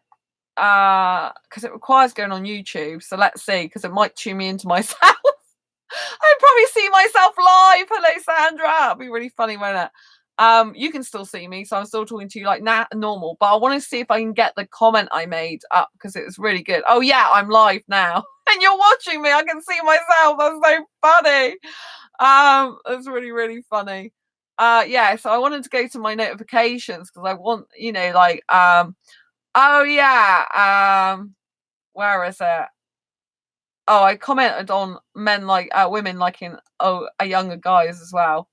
because it requires going on YouTube. So let's see, because it might tune me into myself. I'd probably see myself live. Hello, Sandra. It'll be really funny, won't it? You can still see me, so I'm still talking to you like normal. But I want to see if I can get the comment I made up, because it was really good. Oh yeah, I'm live now, and you're watching me. I can see myself. That's so funny. It's really, really funny. Yeah. So I wanted to go to my notifications because I want, oh yeah. Where is it? Oh, I commented on men like women liking younger guys as well.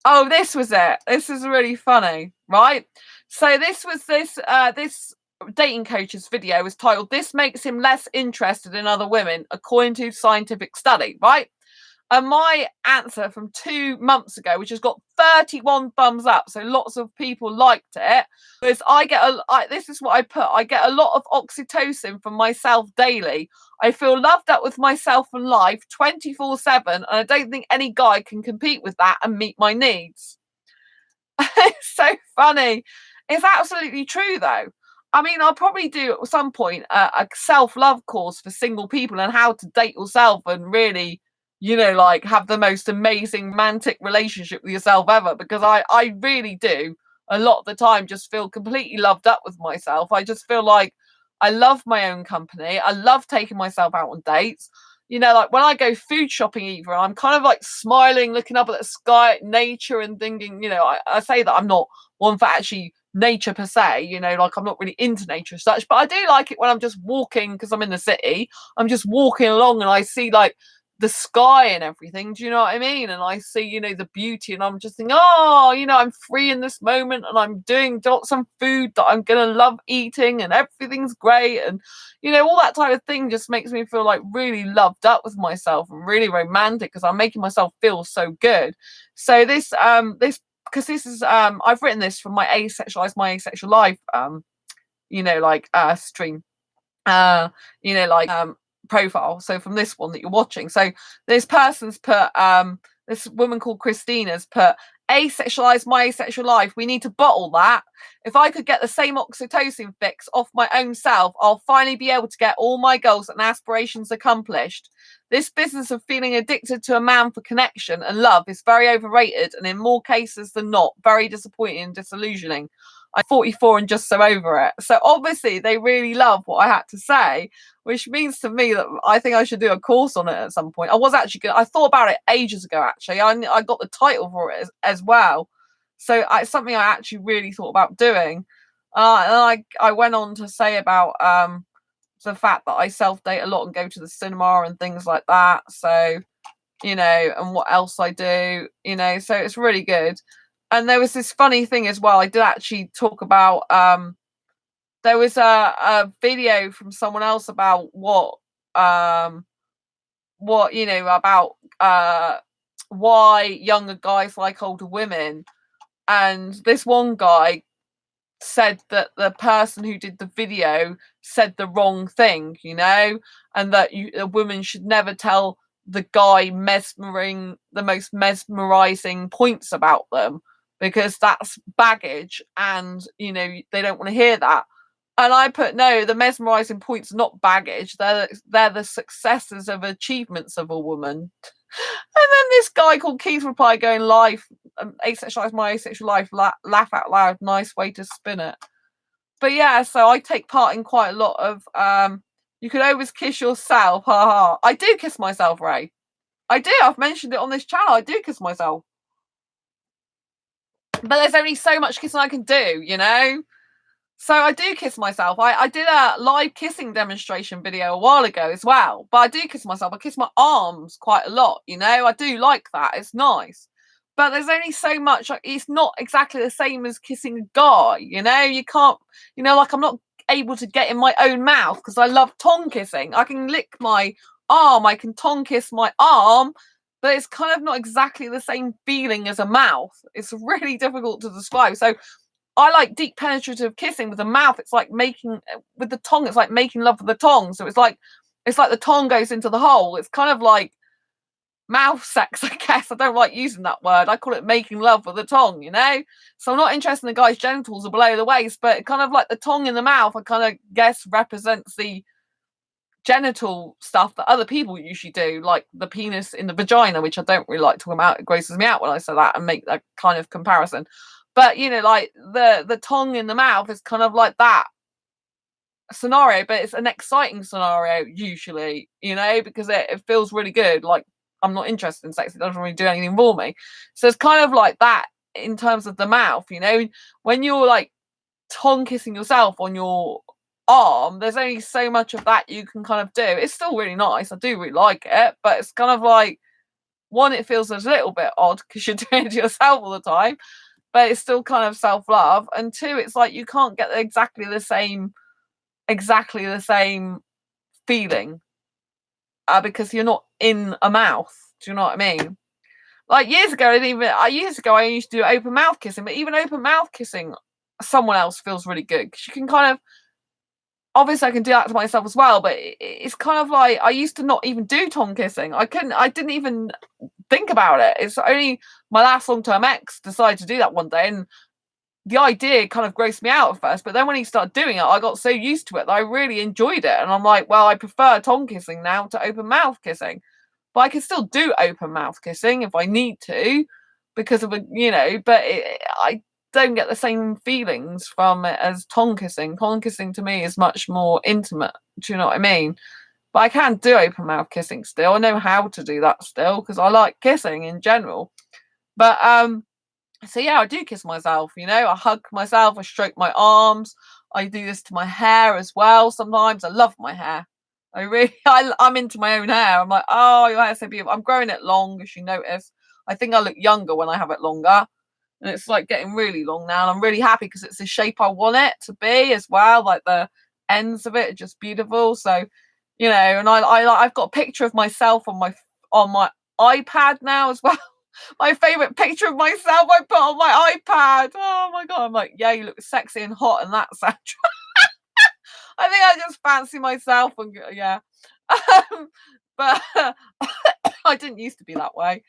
Oh, this was it. This is really funny, right? So this was this dating coach's video was titled "This Makes Him Less Interested in Other Women," according to scientific study, right? And my answer from 2 months ago, which has got 31 thumbs up, so lots of people liked it, was this is what I put. I get a lot of oxytocin from myself daily. I feel loved up with myself and life 24/7, and I don't think any guy can compete with that and meet my needs. It's so funny. It's absolutely true, though. I mean, I'll probably do at some point a self-love course for single people and how to date yourself and really, like have the most amazing romantic relationship with yourself ever, because I really do a lot of the time just feel completely loved up with myself. I just feel like I love my own company. I love taking myself out on dates. Like when I go food shopping even, I'm kind of like smiling, looking up at the sky at nature and thinking, I say that I'm not one for actually nature per se, like I'm not really into nature as such, but I do like it when I'm just walking, because I'm in the city. I'm just walking along and I see like the sky and everything. Do you know what I mean? And I see, the beauty, and I'm just thinking, I'm free in this moment, and I'm doing some food that I'm gonna love eating, and everything's great, and all that type of thing just makes me feel like really loved up with myself and really romantic, because I'm making myself feel so good. So this because this is I've written this from my Asexualized My Asexual Life stream, profile. So from this one that you're watching, so this person's put this woman called Christina's put, "Asexualized My Asexual Life. We need to bottle that. If I could get the same oxytocin fix off my own self, I'll finally be able to get all my goals and aspirations accomplished. This business of feeling addicted to a man for connection and love is very overrated, and in more cases than not, very disappointing and disillusioning. I'm 44 and just so over it." So obviously they really love what I had to say, which means to me that I think I should do a course on it at some point. I thought about it ages ago, actually. I got the title for it as well. So it's something I actually really thought about doing. And I went on to say about the fact that I self-date a lot and go to the cinema and things like that. So, and what else I do, so it's really good. And there was this funny thing as well. I did actually talk about there was a video from someone else about what about why younger guys like older women. And this one guy said that the person who did the video said the wrong thing, you know, and that a woman should never tell the guy the most mesmerizing points about them, because that's baggage, and you know they don't want to hear that. And I put, no, the mesmerizing points are not baggage, they're the successes of achievements of a woman. And then this guy called Keith replied, going, life, asexualize my asexual life, laugh out loud, nice way to spin it. But yeah, so I take part in quite a lot of you can always kiss yourself, haha. I do kiss myself, Ray. I do. I've mentioned it on this channel. I do kiss myself. But there's only so much kissing I can do, you know? So I do kiss myself. I did a live kissing demonstration video a while ago as well. But I do kiss myself. I kiss my arms quite a lot, you know? I do like that. It's nice. But there's only so much. It's not exactly the same as kissing a guy, you know? You can't, you know, like I'm not able to get in my own mouth because I love tongue kissing. I can lick my arm. I can tongue kiss my arm. But it's kind of not exactly the same feeling as a mouth. It's really difficult to describe. So I like deep penetrative kissing with the mouth. It's like making, with the tongue, it's like making love with the tongue. So it's like the tongue goes into the hole. It's kind of like mouth sex, I guess. I don't like using that word. I call it making love with the tongue, you know? So I'm not interested in the guy's genitals or below the waist, but kind of like the tongue in the mouth, I kind of guess represents the genital stuff that other people usually do, like the penis in the vagina, which I don't really like talking about. It grosses me out when I say that and make that kind of comparison. But you know, like the tongue in the mouth is kind of like that scenario, but it's an exciting scenario usually, you know, because it feels really good. Like I'm not interested in sex, it doesn't really do anything for me. So it's kind of like that in terms of the mouth, you know, when you're like tongue kissing yourself on your arm, there's only so much of that you can kind of do. It's still really nice. I do really like it, but it's kind of like, one, it feels a little bit odd because you're doing it to yourself all the time, but it's still kind of self-love. And two, it's like you can't get exactly the same feeling because you're not in a mouth. Do you know what I mean? Like years ago, I used to do open mouth kissing, but even open mouth kissing someone else feels really good because you can kind of, obviously I can do that to myself as well, but it's kind of like, I used to not even do tongue kissing. I didn't even think about it. It's only my last long-term ex decided to do that one day, and the idea kind of grossed me out at first, but then when he started doing it, I got so used to it that I really enjoyed it. And I'm like, well, I prefer tongue kissing now to open mouth kissing, but I can still do open mouth kissing if I need to because of you know, but I don't get the same feelings from it as tongue kissing. Tongue kissing to me is much more intimate. Do you know what I mean? But I can do open mouth kissing still. I know how to do that still because I like kissing in general. But so yeah, I do kiss myself, you know, I hug myself, I stroke my arms, I do this to my hair as well. Sometimes I love my hair. I'm into my own hair. I'm like, oh, your hair's so beautiful. I'm growing it long, as you notice. I think I look younger when I have it longer. And it's like getting really long now. And I'm really happy because it's the shape I want it to be as well. Like the ends of it are just beautiful. So, you know, and I've got a picture of myself on my iPad now as well. My favorite picture of myself I put on my iPad. Oh my god, I'm like, yeah, you look sexy and hot and that, Sandra. I think I just fancy myself and yeah. But I didn't used to be that way.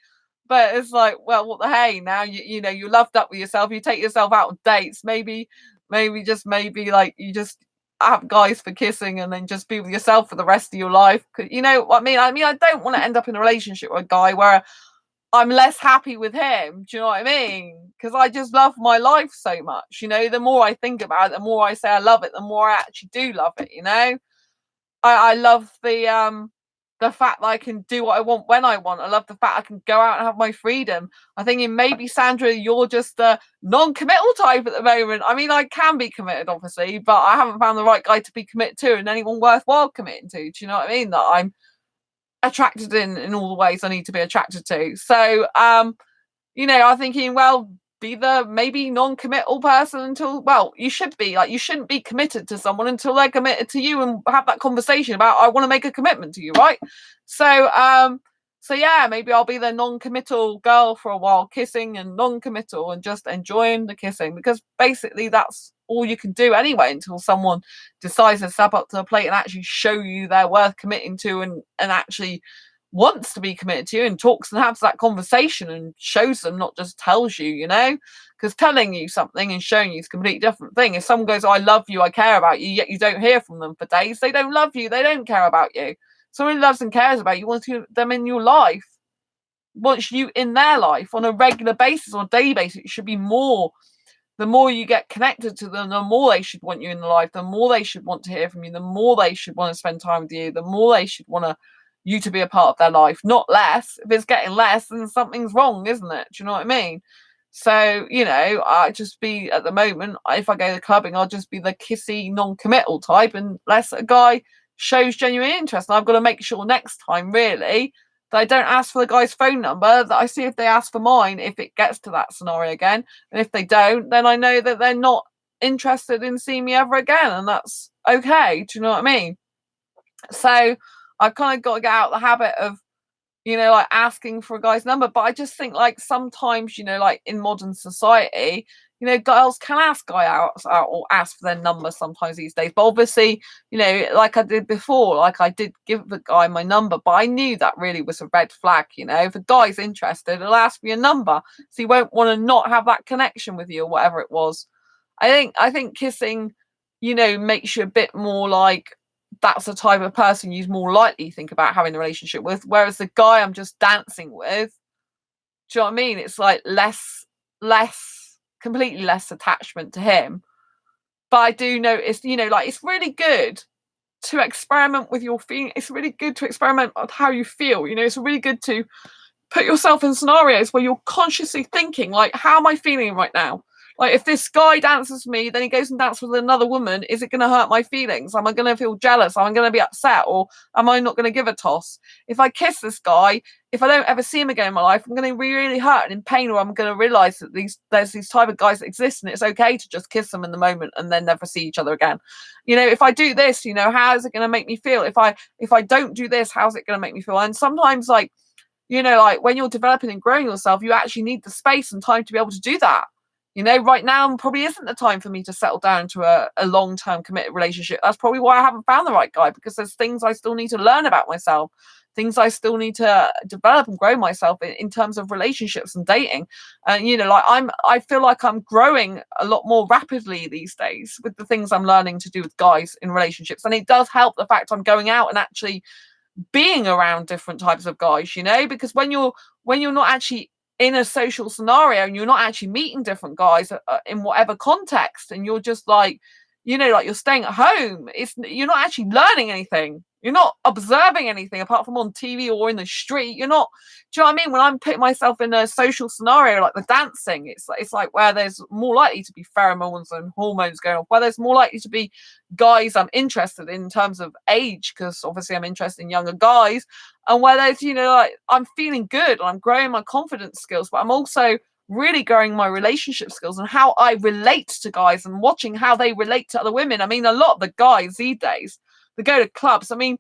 But it's like, well, what the hey? Now you know you're loved up with yourself. You take yourself out on dates. Maybe like you just have guys for kissing and then just be with yourself for the rest of your life. You know what I mean? I don't want to end up in a relationship with a guy where I'm less happy with him. Do you know what I mean? Because I just love my life so much. You know, the more I think about it, the more I say I love it, the more I actually do love it. You know, I love the fact that I can do what I want when I want. I love the fact I can go out and have my freedom. I think maybe, Sandra, you're just a non-committal type at the moment. I mean, I can be committed, obviously, but I haven't found the right guy to be committed to and anyone worthwhile committing to. Do you know what I mean? That I'm attracted in all the ways I need to be attracted to. So, you know, I'm thinking, well, be the maybe non-committal person until, well, you should be like, you shouldn't be committed to someone until they're committed to you and have that conversation about, I want to make a commitment to you, right? So So yeah, maybe I'll be the non-committal girl for a while, kissing and non-committal and just enjoying the kissing, because basically that's all you can do anyway until someone decides to step up to the plate and actually show you they're worth committing to, and actually wants to be committed to you and talks and has that conversation and shows them, not just tells you, you know, because telling you something and showing you is a completely different thing. If someone goes, I love you, I care about you, yet you don't hear from them for days, they don't love you, they don't care about you. Someone who loves and cares about you wants them in your life, wants you in their life on a regular basis or daily basis. It should be more. The more you get connected to them, the more they should want you in their life, the more they should want to hear from you, the more they should want to spend time with you, the more they should want you to be a part of their life, not less. If it's getting less, then something's wrong, isn't it? Do you know what I mean? So, you know, I just be at the moment, if I go to clubbing, I'll just be the kissy, non-committal type, unless a guy shows genuine interest. And I've got to make sure next time, really, that I don't ask for the guy's phone number, that I see if they ask for mine, if it gets to that scenario again. And if they don't, then I know that they're not interested in seeing me ever again. And that's okay. Do you know what I mean? So I've kind of got to get out the habit of, you know, like asking for a guy's number. But I just think, like, sometimes, you know, like in modern society, you know, girls can ask guy out or ask for their number sometimes these days. But obviously, you know, like I did before, like I did give the guy my number, but I knew that really was a red flag. You know, if a guy's interested, he'll ask for your number, so he won't want to not have that connection with you or whatever it was. I think kissing, you know, makes you a bit more like, that's the type of person you'd more likely think about having a relationship with. Whereas the guy I'm just dancing with, do you know what I mean? It's like completely less attachment to him. But I do notice, you know, like, it's really good to experiment with your feeling. It's really good to experiment with how you feel. You know, it's really good to put yourself in scenarios where you're consciously thinking, like, how am I feeling right now? Like, if this guy dances with me, then he goes and dances with another woman, is it going to hurt my feelings? Am I going to feel jealous? Am I going to be upset? Or am I not going to give a toss? If I kiss this guy, if I don't ever see him again in my life, I'm going to be really hurt and in pain, or I'm going to realize that there's these type of guys that exist, and it's okay to just kiss them in the moment and then never see each other again. You know, if I do this, you know, how is it going to make me feel? If I don't do this, how's it going to make me feel? And sometimes, like, you know, like when you're developing and growing yourself, you actually need the space and time to be able to do that. You know, right now probably isn't the time for me to settle down into a long-term committed relationship. That's probably why I haven't found the right guy, because there's things I still need to learn about myself, things I still need to develop and grow myself in terms of relationships and dating. And, you know, like I feel like I'm growing a lot more rapidly these days with the things I'm learning to do with guys in relationships. And it does help the fact I'm going out and actually being around different types of guys, you know, because when you're not actually in a social scenario and you're not actually meeting different guys in whatever context, and you're just like, you know, like you're staying at home, you're not actually learning anything, you're not observing anything apart from on TV or in the street. You're not, do you know what I mean? When I'm putting myself in a social scenario like the dancing, it's like where there's more likely to be pheromones and hormones going off, where there's more likely to be guys I'm interested in terms of age, because obviously I'm interested in younger guys, and where there's, you know, like, I'm feeling good and I'm growing my confidence skills, but I'm also really growing my relationship skills and how I relate to guys and watching how they relate to other women. I mean, a lot of the guys these days that go to clubs, I mean,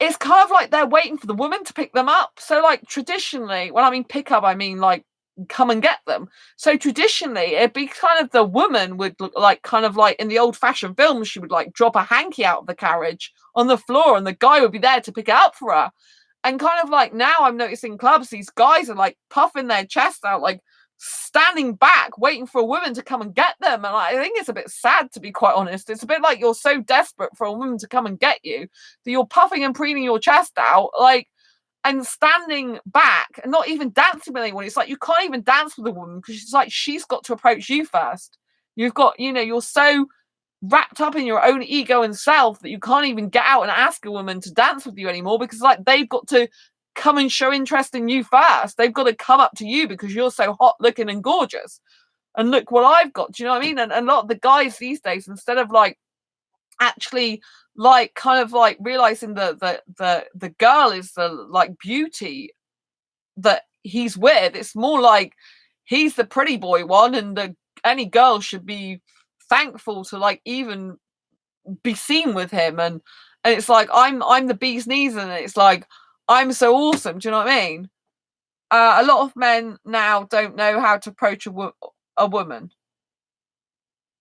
it's kind of like they're waiting for the woman to pick them up. So, like, traditionally, when I mean pick up, I mean like come and get them. So traditionally, it'd be kind of the woman would look like, kind of like in the old-fashioned films, she would like drop a hanky out of the carriage on the floor, and the guy would be there to pick it up for her. And kind of like now, I'm noticing clubs, these guys are like puffing their chest out, like standing back, waiting for a woman to come and get them. And I think it's a bit sad, to be quite honest. It's a bit like you're so desperate for a woman to come and get you that you're puffing and preening your chest out, like, and standing back and not even dancing with anyone. It's like you can't even dance with a woman because she's like, she's got to approach you first. You've got, you know, you're so wrapped up in your own ego and self that you can't even get out and ask a woman to dance with you anymore, because like they've got to come and show interest in you first. They've got to come up to you because you're so hot looking and gorgeous. And look what I've got. Do you know what I mean? And a lot of the guys these days, instead of like actually like kind of like realizing the girl is the like beauty that he's with, it's more like he's the pretty boy one, and any girl should be thankful to like even be seen with him. And it's like I'm the bee's knees, and it's like I'm so awesome. Do you know what I mean? A lot of men now don't know how to approach a woman.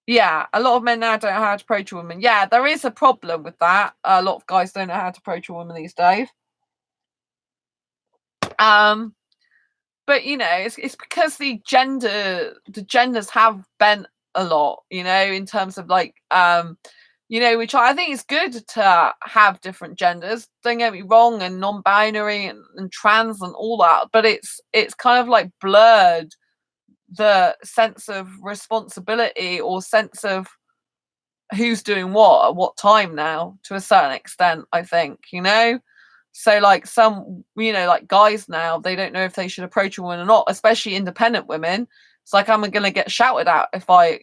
Yeah, a lot of men now don't know how to approach a woman. Yeah, there is a problem with that. A lot of guys don't know how to approach a woman these days. But it's because the genders have bent a lot, in terms of like which I think is good to have different genders. Don't get me wrong, and non-binary and trans and all that, but it's kind of like blurred the sense of responsibility or sense of who's doing what at what time now to a certain extent, I think. So like some like guys now, they don't know if they should approach a woman or not, especially independent women. It's like, I'm gonna get shouted at if I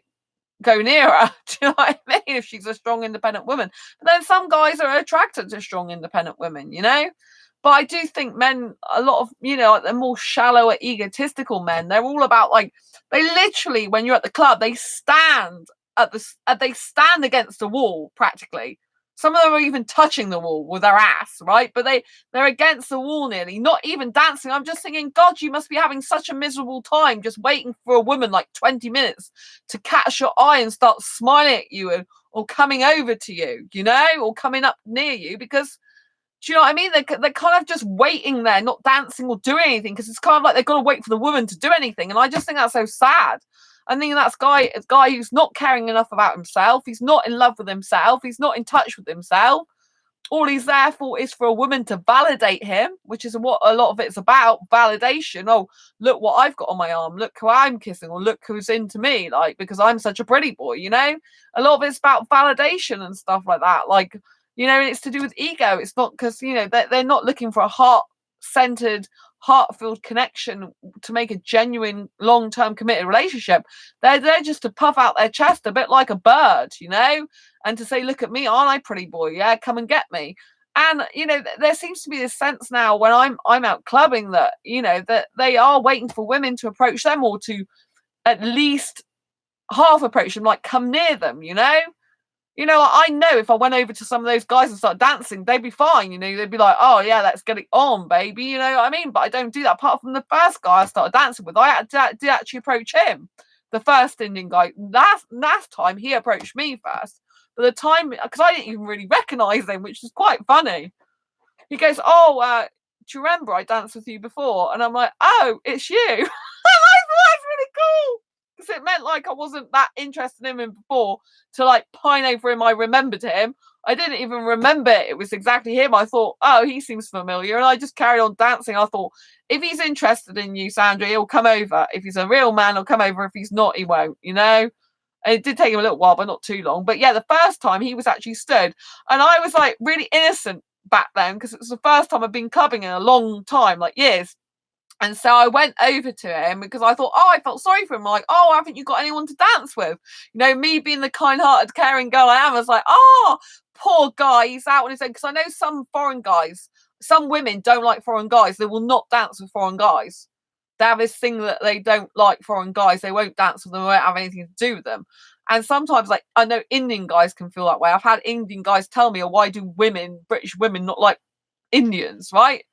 go near her. Do you know what I mean? If she's a strong independent woman. But then some guys are attracted to strong independent women. But I do think men, a lot of like the more shallow, egotistical men, they're all about like, they literally, when you're at the club, they stand they stand against the wall practically. Some of them are even touching the wall with their ass, right? But they're against the wall nearly, not even dancing. I'm just thinking, God, you must be having such a miserable time just waiting for a woman like 20 minutes to catch your eye and start smiling at you, or coming over to you, or coming up near you, because do you know what I mean? They're kind of just waiting there, not dancing or doing anything, because it's kind of like they've got to wait for the woman to do anything. And I just think that's so sad. I think that's a guy who's not caring enough about himself. He's not in love with himself. He's not in touch with himself. All he's there for is for a woman to validate him, which is what a lot of it's about, validation. Oh, look what I've got on my arm. Look who I'm kissing, or look who's into me, like, because I'm such a pretty boy, A lot of it's about validation and stuff like that. Like, it's to do with ego. It's not because, they're not looking for a heart-centered, heart-filled connection to make a genuine, long-term committed relationship. They're there just to puff out their chest a bit like a bird, and to say, look at me, aren't I pretty boy? Yeah, come and get me. And there seems to be this sense now when I'm out clubbing that that they are waiting for women to approach them, or to at least half approach them, like come near them. I know if I went over to some of those guys and started dancing, they'd be fine. They'd be like, oh yeah, let's get it on, baby. You know what I mean? But I don't do that. Apart from the first guy I started dancing with, I did actually approach him. The first Indian guy, last time he approached me first. But the time, because I didn't even really recognise him, which is quite funny. He goes, oh, do you remember I danced with you before? And I'm like, oh, it's you. That's really cool. Because it meant like I wasn't that interested in him before to like pine over him. I remembered him. I didn't even remember it was exactly him. I thought, oh, he seems familiar. And I just carried on dancing. I thought, if he's interested in you, Sandra, he'll come over. If he's a real man, he'll come over. If he's not, he won't, And it did take him a little while, but not too long. But yeah, the first time he was actually stood. And I was like really innocent back then, because it was the first time I've been clubbing in a long time, like years. And so I went over to him because I thought, I felt sorry for him. Like, oh, haven't you got anyone to dance with? Me being the kind-hearted, caring girl I am, I was like, oh, poor guy, he's out on his own. Because I know some foreign guys, some women don't like foreign guys. They will not dance with foreign guys. They have this thing that they don't like foreign guys. They won't dance with them. They won't have anything to do with them. And sometimes, like, I know Indian guys can feel that way. I've had Indian guys tell me, oh, why do British women not like Indians, right?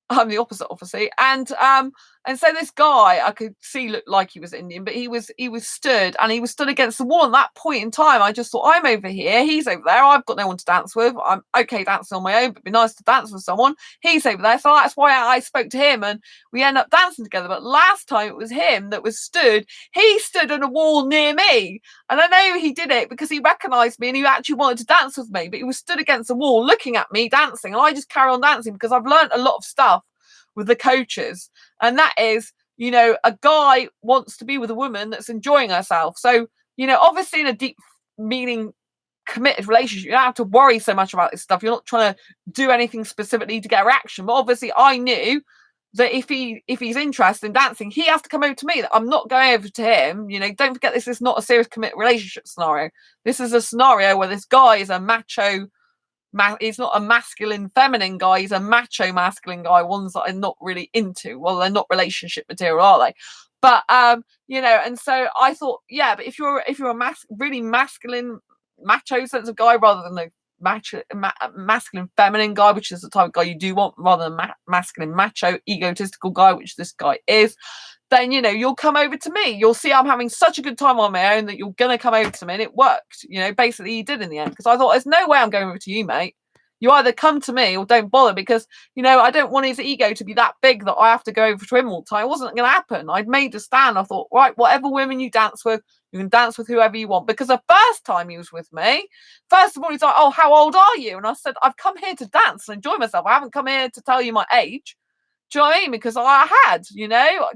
I'm the opposite, obviously. And so this guy I could see looked like he was Indian, but he was stood, and he was stood against the wall. At that point in time, I just thought, I'm over here, he's over there. I've got no one to dance with. I'm okay dancing on my own, but it'd be nice to dance with someone. He's over there, so that's why I spoke to him, and we end up dancing together. But last time it was him that was stood. He stood on a wall near me, and I know he did it because he recognised me and he actually wanted to dance with me. But he was stood against the wall, looking at me dancing, and I just carry on dancing because I've learned a lot of stuff with the coaches, and that is, a guy wants to be with a woman that's enjoying herself. So, obviously in a deep meaning committed relationship, you don't have to worry so much about this stuff. You're not trying to do anything specifically to get a reaction. But obviously I knew that if he's interested in dancing, he has to come over to me. I'm not going over to him. Don't forget, this is not a serious committed relationship scenario. This is a scenario where this guy is a macho. He's not a masculine feminine guy, he's a macho masculine guy, ones that I'm not really into. Well, they're not relationship material, are they? But and so I thought, yeah, but if you're a really masculine macho sense of guy, rather than the masculine feminine guy, which is the type of guy you do want, rather than masculine macho egotistical guy, which this guy is, then you'll come over to me. You'll see I'm having such a good time on my own that you're gonna come over to me, and it worked. Basically he did in the end, because I thought, there's no way I'm going over to you, mate. You either come to me or don't bother, because I don't want his ego to be that big that I have to go over to him all the time. It wasn't going to happen. I'd made a stand. I thought, right, whatever women you dance with, you can dance with whoever you want. Because the first time he was with me, first of all, he's like, oh, how old are you? And I said, I've come here to dance and enjoy myself. I haven't come here to tell you my age. Do you know what I mean? Because I had,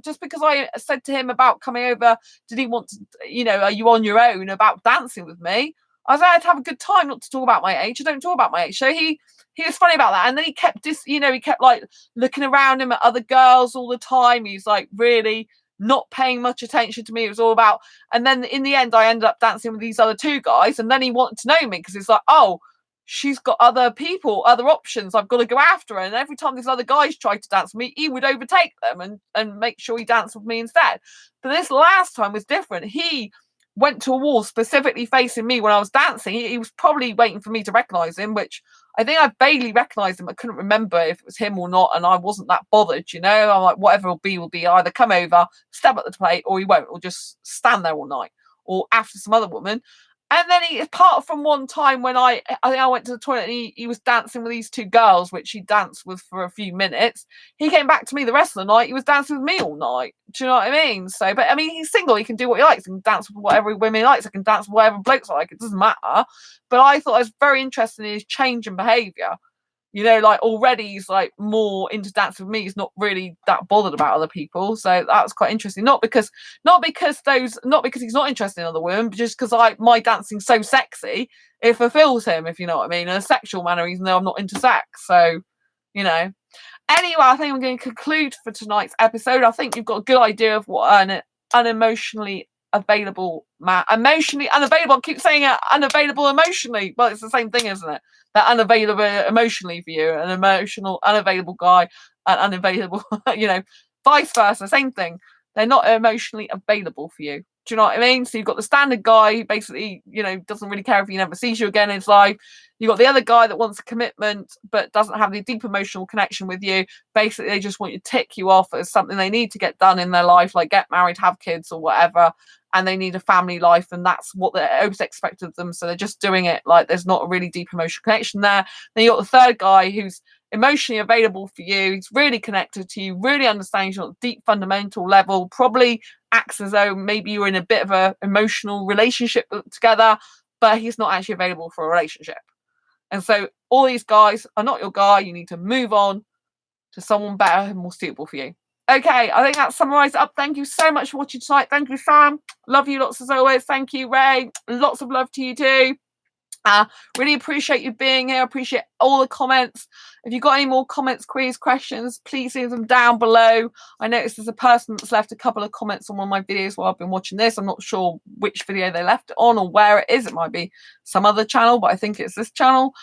just because I said to him about coming over, did he want to, are you on your own about dancing with me? I was like, to have a good time, not to talk about my age. I don't talk about my age. So he was funny about that. And then he kept he kept like looking around him at other girls all the time. He's like really not paying much attention to me. It was all about, and then in the end, I ended up dancing with these other two guys. And then he wanted to know me, because it's like, oh, she's got other people, other options. I've got to go after her. And every time these other guys tried to dance with me, he would overtake them and make sure he danced with me instead. But this last time was different. He went to a wall specifically facing me when I was dancing. He was probably waiting for me to recognise him, which I think I vaguely recognised him. I couldn't remember if it was him or not, and I wasn't that bothered, I'm like, whatever will be. Either come over, step at the plate, or he won't, or just stand there all night, or after some other woman. And then apart from one time when I think I went to the toilet and he was dancing with these two girls, which he danced with for a few minutes. He came back to me the rest of the night. He was dancing with me all night. Do you know what I mean? So, but I mean, he's single. He can do what he likes. He can dance with whatever women he likes. I can dance with whatever blokes like. It doesn't matter. But I thought I was very interested in his change in behaviour. Like already he's like more into dancing with me. He's not really that bothered about other people. So that was quite interesting. Not because he's not interested in other women, but just because my dancing's so sexy, it fulfills him, if you know what I mean, in a sexual manner, even though I'm not into sex. So, Anyway, I think I'm going to conclude for tonight's episode. I think you've got a good idea of what an unemotionally available man, emotionally unavailable. I keep saying unavailable emotionally. Well, it's the same thing, isn't it? That unavailable emotionally for you, an emotional unavailable guy, and unavailable, vice versa, same thing. They're not emotionally available for you. Do you know what I mean? So you've got the standard guy who basically, doesn't really care if he never sees you again in his life. You've got the other guy that wants a commitment but doesn't have the deep emotional connection with you. Basically, they just want you to tick you off as something they need to get done in their life, like get married, have kids or whatever. And they need a family life, and that's what they're always expected of them. So they're just doing it like there's not a really deep emotional connection there. Then you got the third guy who's emotionally available for you. He's really connected to you, really understands you on a deep fundamental level, probably acts as though maybe you're in a bit of a emotional relationship together, but he's not actually available for a relationship. And so all these guys are not your guy. You need to move on to someone better and more suitable for you. Okay, I think that summarised it up. Thank you so much for watching tonight. Thank you, Sam. Love you lots as always. Thank you, Ray. Lots of love to you too. Really appreciate you being here. Appreciate all the comments. If you've got any more comments, queries, questions, please leave them down below. I noticed there's a person that's left a couple of comments on one of my videos while I've been watching this. I'm not sure which video they left it on or where it is. It might be some other channel, but I think it's this channel.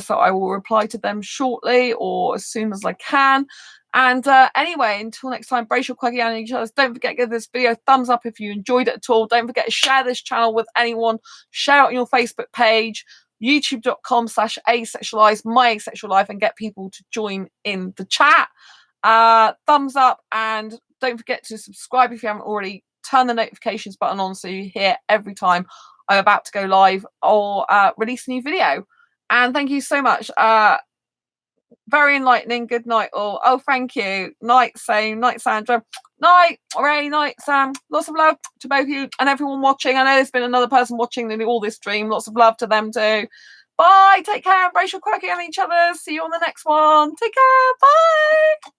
So I will reply to them shortly or as soon as I can. And anyway, until next time, brace your quaggy on each other. Don't forget to give this video a thumbs up if you enjoyed it at all. Don't forget to share this channel with anyone. Share it on your Facebook page, youtube.com/asexualise, my asexual life, and get people to join in the chat. Thumbs up, and don't forget to subscribe if you haven't already. Turn the notifications button on so you hear every time I'm about to go live or release a new video. And thank you so much. Very enlightening. Good night all. Oh, thank you. Night, Sam. Night, Sandra. Night, Ray. Night, Sam. Lots of love to both of you and everyone watching. I know there's been another person watching all this stream. Lots of love to them too. Bye. Take care. Embrace your quirky on each other. See you on the next one. Take care. Bye.